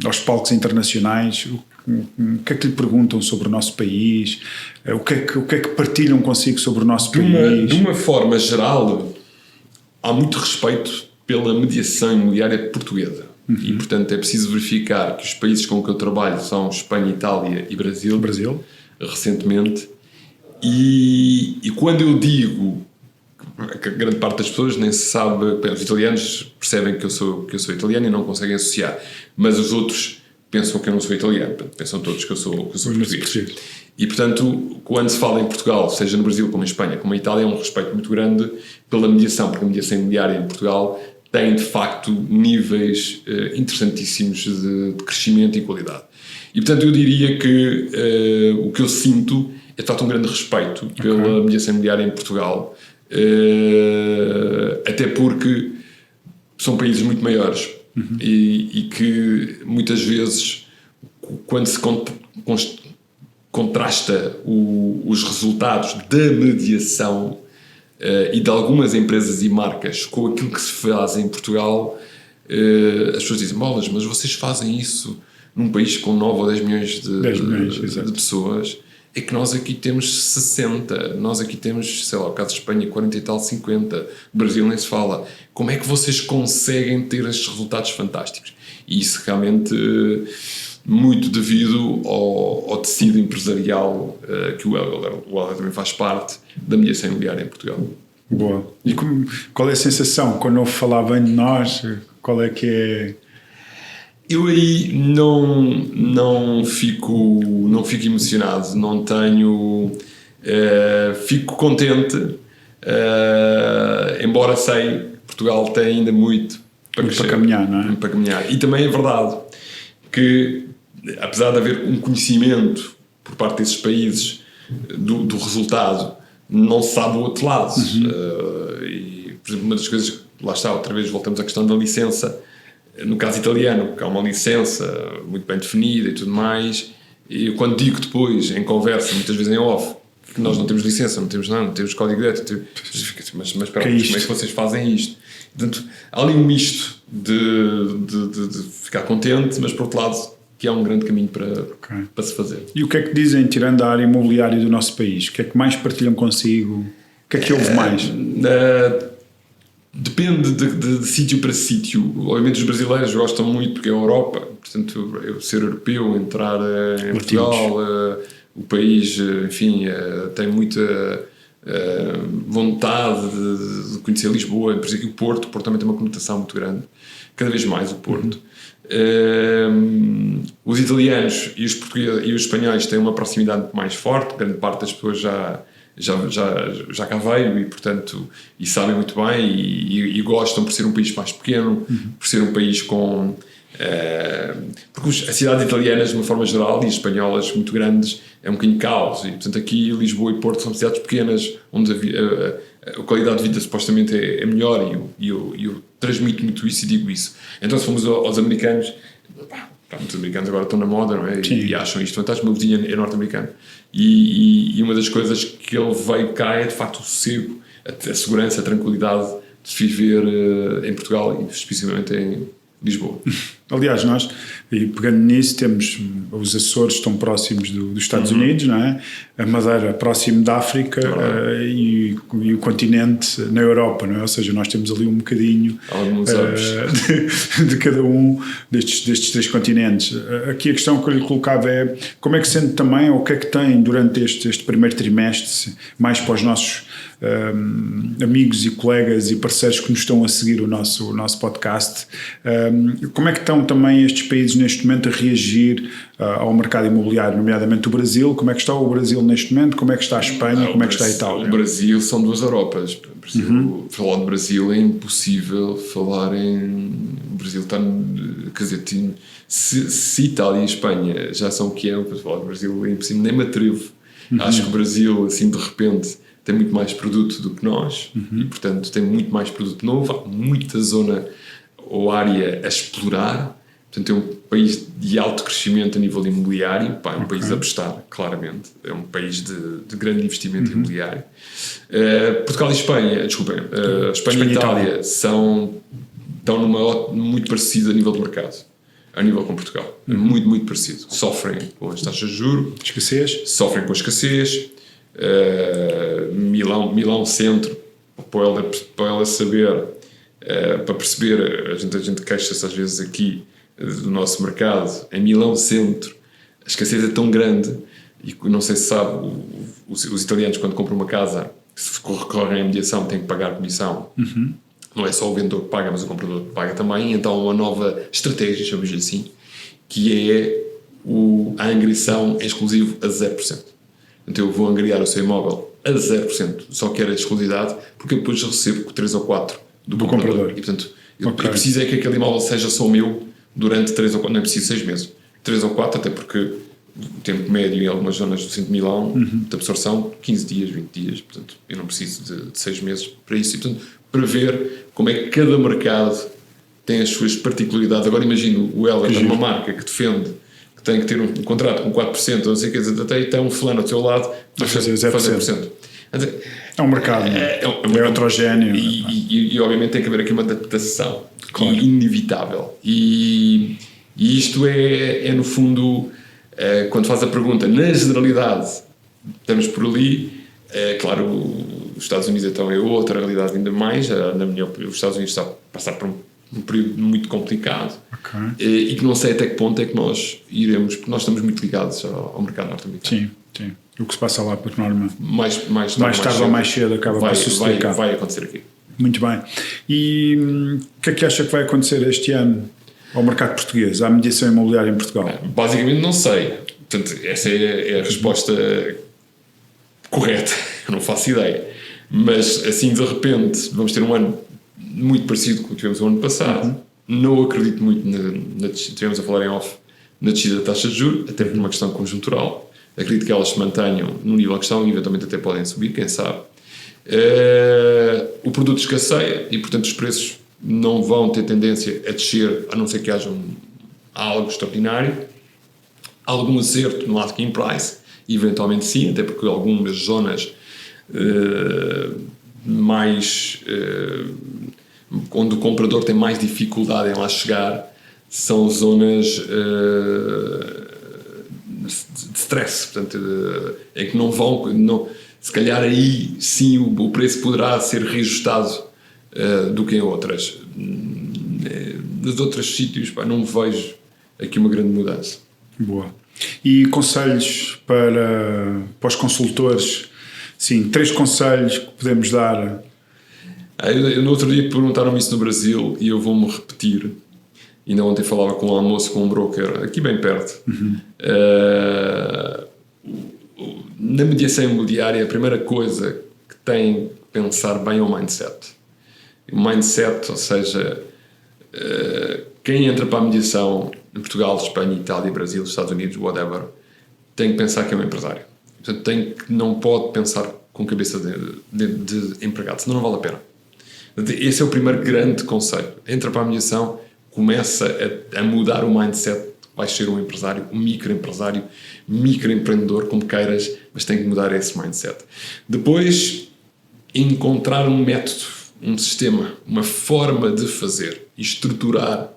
aos palcos internacionais, O que é que lhe perguntam sobre o nosso país? O que é que partilham consigo sobre o nosso país? De uma forma geral, há muito respeito pela mediação imobiliária portuguesa. E, portanto, é preciso verificar que os países com que eu trabalho são Espanha, Itália e Brasil. Recentemente. E quando eu digo que a grande parte das pessoas nem se sabe, os italianos percebem que eu sou italiano e não conseguem associar, mas os outros pensam que eu não sou italiano, pensam todos que eu sou português. E, portanto, quando se fala em Portugal, seja no Brasil como em Espanha, como em Itália, há um respeito muito grande pela mediação, porque a mediação imobiliária em Portugal tem, de facto, níveis interessantíssimos de crescimento e qualidade. E, portanto, eu diria que o que eu sinto é, de facto, um grande respeito pela mediação imobiliária em Portugal, até porque são países muito maiores e que, muitas vezes, quando se contrasta os resultados da mediação e de algumas empresas e marcas com aquilo que se faz em Portugal, as pessoas dizem, mas vocês fazem isso num país com 9 ou 10 milhões de pessoas, é que nós aqui temos 60, nós aqui temos, sei lá, o caso de Espanha 40 e tal, 50, Brasil nem se fala. Como é que vocês conseguem ter estes resultados fantásticos? E isso realmente muito devido ao tecido empresarial que o Helder também faz parte da mediação imobiliária em Portugal. Boa. E qual é a sensação quando eu falava bem de nós? Qual é que é... Eu aí não fico emocionado, não tenho... fico contente, embora sei que Portugal tem ainda muito para caminhar, não é? Para caminhar. E também é verdade que, apesar de haver um conhecimento por parte desses países do resultado, não se sabe o outro lado. E, por exemplo, uma das coisas... Lá está, outra vez voltamos à questão da licença. No caso italiano, que há uma licença muito bem definida e tudo mais, e eu, quando digo depois, em conversa, muitas vezes em off, que nós não temos licença, não temos código de ética, mas espera, como é que vocês fazem isto? Portanto, há ali um misto de ficar contente, mas por outro lado, que há um grande caminho para se fazer. E o que é que dizem, tirando a área imobiliária do nosso país? O que é que mais partilham consigo? O que é que houve mais? Depende de sítio para sítio. Obviamente os brasileiros gostam muito porque é a Europa, portanto eu ser europeu, entrar em Portugal, o país, enfim, tem muita vontade de conhecer Lisboa, e o Porto também tem uma conotação muito grande, cada vez mais o Porto. Os italianos e os portugueses e os espanhóis têm uma proximidade mais forte, grande parte das pessoas já cá veio e, portanto, e sabem muito bem e gostam por ser um país mais pequeno, por ser um país com... porque as cidades italianas, de uma forma geral, e as espanholas muito grandes, é um bocadinho caos. E, portanto, aqui Lisboa e Porto são cidades pequenas, onde a qualidade de vida supostamente é melhor e eu transmito muito isso e digo isso. Então, se formos aos americanos... Muitos americanos agora estão na moda, não é? E acham isto fantástico. O meu vizinho é norte-americano. E uma das coisas que ele veio cá é, de facto, o sossego, a segurança, a tranquilidade de viver em Portugal e especificamente em Lisboa. Aliás, nós, e pegando nisso, temos os Açores estão próximos dos Estados Unidos, não é? A Madeira próximo da África e o continente na Europa, não é? Ou seja, nós temos ali um bocadinho de cada um destes três continentes. Aqui a questão que eu lhe colocava é como é que sente também, ou o que é que tem durante este primeiro trimestre, mais para os nossos amigos e colegas e parceiros que nos estão a seguir o nosso podcast, como é que estão também estes países neste momento a reagir ao mercado imobiliário, nomeadamente o Brasil? Como é que está o Brasil neste momento? Como é que está a Espanha? Como é que está a Itália? O Brasil são duas Europas. Falar de Brasil é impossível falar em... O Brasil está... Quer dizer, se Itália e Espanha já são o que é, para falar de Brasil é impossível, nem me atrevo. Acho que o Brasil, assim, de repente... tem muito mais produto do que nós e, portanto, tem muito mais produto novo, há muita zona ou área a explorar, portanto, é um país de alto crescimento a nível imobiliário, é um país a apostar, claramente, é um país de grande investimento imobiliário. Portugal e Espanha, Espanha e Itália estão muito parecidos a nível de mercado. a nível com Portugal. É muito, muito parecido. Sofrem com as taxas de juros. Escassez. Sofrem com a escassez. Milão Centro, para ela saber, para perceber, a gente queixa-se às vezes aqui do nosso mercado. Em Milão Centro, a escassez é tão grande, e não sei se sabe, os italianos quando compram uma casa, se recorrem à mediação, têm que pagar comissão. Não é só o vendedor que paga, mas o comprador que paga também. Então há uma nova estratégia, chamamos-lhe assim, que é a angriação exclusivo a 0%. Então eu vou angriar o seu imóvel a 0%, só quero a exclusividade, porque depois recebo 3 ou 4 do comprador. E portanto, eu preciso é que aquele imóvel seja só meu durante 3 ou 4, não é preciso 6 meses. 3 ou 4, até porque o tempo médio em algumas zonas do centro de Milão de absorção, 15 dias, 20 dias, portanto eu não preciso de 6 meses para isso. E portanto, para ver como é que cada mercado tem as suas particularidades. Agora imagino o Heller, uma marca que defende que tem que ter um contrato com 4%, ou não sei o que, até tem um fulano ao teu lado a fazer 0%. É um mercado, é heterogéneo. E obviamente tem que haver aqui uma adaptação, claro, inevitável. E isto é no fundo, quando faz a pergunta, na generalidade, estamos por ali. Claro, os Estados Unidos então é outra realidade ainda mais. Na minha opinião, os Estados Unidos está a passar por um período muito complicado, e que não sei até que ponto é que nós iremos, porque nós estamos muito ligados ao mercado norte-americano. Sim. O que se passa lá, por norma, mais tarde ou mais cedo acaba por suceder cá. Vai acontecer aqui. Muito bem. E o que é que acha que vai acontecer este ano ao mercado português, à mediação imobiliária em Portugal? Basicamente não sei. Portanto, essa é a resposta correta. Eu não faço ideia. Mas assim, de repente, vamos ter um ano muito parecido com o que tivemos o ano passado. Não acredito muito tivemos a falar em off, na descida da taxa de juros, até por uma questão conjuntural. Acredito que elas se mantenham no nível que estão e eventualmente até podem subir, quem sabe. O produto escasseia e, portanto, os preços não vão ter tendência a descer, a não ser que haja algo extraordinário. Algum acerto no asking price, eventualmente sim, até porque algumas zonas onde o comprador tem mais dificuldade em lá chegar são zonas de stress, portanto, é que não vão, se calhar aí sim o preço poderá ser reajustado do que em outras. Nos outros sítios, não vejo aqui uma grande mudança. Boa. E conselhos para os consultores? Sim, 3 conselhos que podemos dar. No outro dia perguntaram-me isso no Brasil e eu vou-me repetir. Ainda ontem falava com um almoço com um broker aqui bem perto. Na mediação imobiliária, a primeira coisa que tem que pensar bem é o mindset. O mindset, ou seja, quem entra para a mediação em Portugal, Espanha, Itália, Brasil, Estados Unidos, whatever, tem que pensar que é um empresário. Portanto, não pode pensar com cabeça de empregado, senão não vale a pena. Esse é o primeiro grande conselho. Entra para a mediação, começa a mudar o mindset. Vais ser um empresário, um microempresário, microempreendedor, como queiras, mas tem que mudar esse mindset. Depois, encontrar um método, um sistema, uma forma de fazer e estruturar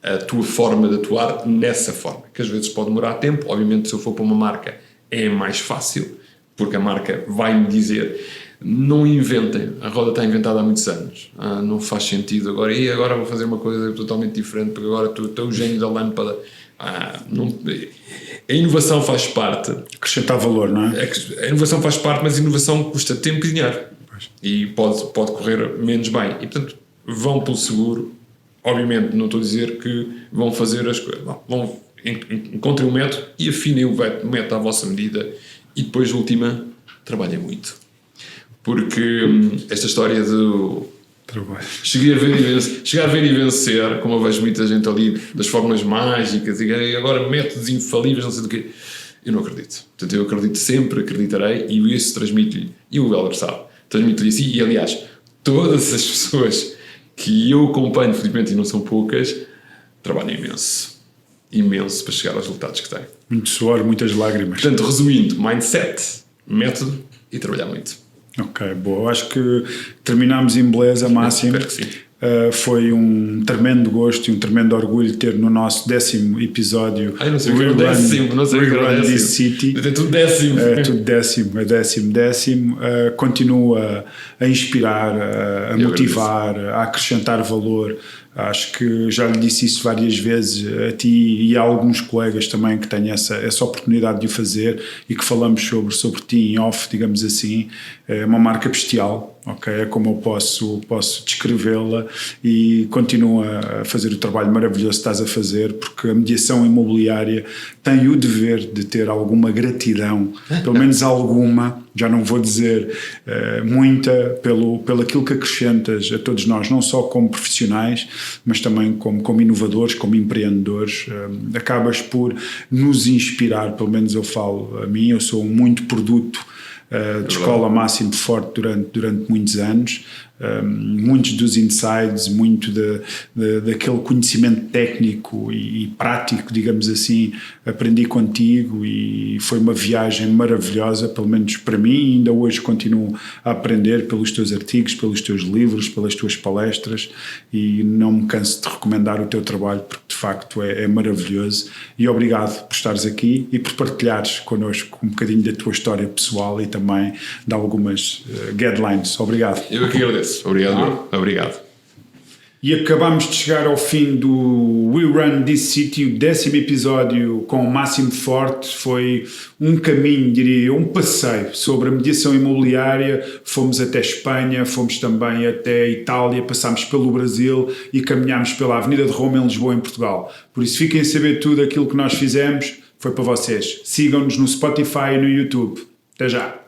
a tua forma de atuar nessa forma, que às vezes pode demorar tempo. Obviamente, se eu for para uma marca, é mais fácil, porque a marca vai-me dizer: não inventem, a roda está inventada há muitos anos, não faz sentido agora vou fazer uma coisa totalmente diferente, porque agora estou o gênio da lâmpada. A inovação faz parte. Acrescentar valor, não é? A inovação faz parte, mas a inovação custa tempo e dinheiro. Pois. E pode correr menos bem. E, portanto, vão pelo seguro. Obviamente, não estou a dizer que vão fazer as coisas. Não, encontrem um método e afinem o método à vossa medida. E depois, última, trabalhem muito. Porque esta história do chegar a ver e vencer, como eu vejo muita gente ali das fórmulas mágicas e agora métodos infalíveis, não sei do quê, eu não acredito. Portanto, eu acredito sempre, acreditarei, e isso transmito-lhe, e o Heller sabe, transmito-lhe isso, e aliás, todas as pessoas que eu acompanho, felizmente, e não são poucas, trabalham imenso para chegar aos resultados que têm. Muito suor, muitas lágrimas. Portanto, resumindo, mindset, método e trabalhar muito. Ok, boa. Acho que terminámos em beleza máxima. Foi um tremendo gosto e um tremendo orgulho ter no nosso 10º episódio não sei o que era o 10º, não sei o que era o 10º. City. É tudo 10º. É tudo 10º. Continua a inspirar, a motivar, a acrescentar valor. Acho que já lhe disse isso várias vezes a ti e a alguns colegas também que têm essa oportunidade de o fazer e que falamos sobre ti em off, digamos assim. É uma marca bestial, ok? É como eu posso descrevê-la, e continua a fazer o trabalho maravilhoso que estás a fazer, porque a mediação imobiliária tem o dever de ter alguma gratidão, pelo menos alguma, já não vou dizer muita, pelo aquilo que acrescentas a todos nós, não só como profissionais, mas também como inovadores, como empreendedores. Acabas por nos inspirar, pelo menos eu falo a mim, eu sou muito produto de escola Máximo Forte durante muitos anos. Muitos dos insights, muito daquele conhecimento técnico e prático, digamos assim, aprendi contigo, e foi uma viagem maravilhosa, pelo menos para mim, e ainda hoje continuo a aprender pelos teus artigos, pelos teus livros, pelas tuas palestras, e não me canso de recomendar o teu trabalho, porque de facto é maravilhoso. E obrigado por estares aqui e por partilhares connosco um bocadinho da tua história pessoal e também de algumas guidelines. Obrigado. Eu que agradeço. Obrigado. E acabamos de chegar ao fim do We Run This City, o 10º episódio com o Máximo Forte. Foi um caminho, diria eu, um passeio sobre a mediação imobiliária. Fomos até Espanha, fomos também até Itália, passámos pelo Brasil e caminhámos pela Avenida de Roma em Lisboa, em Portugal. Por isso fiquem a saber tudo aquilo que nós fizemos, foi para vocês. Sigam-nos no Spotify e no YouTube. Até já!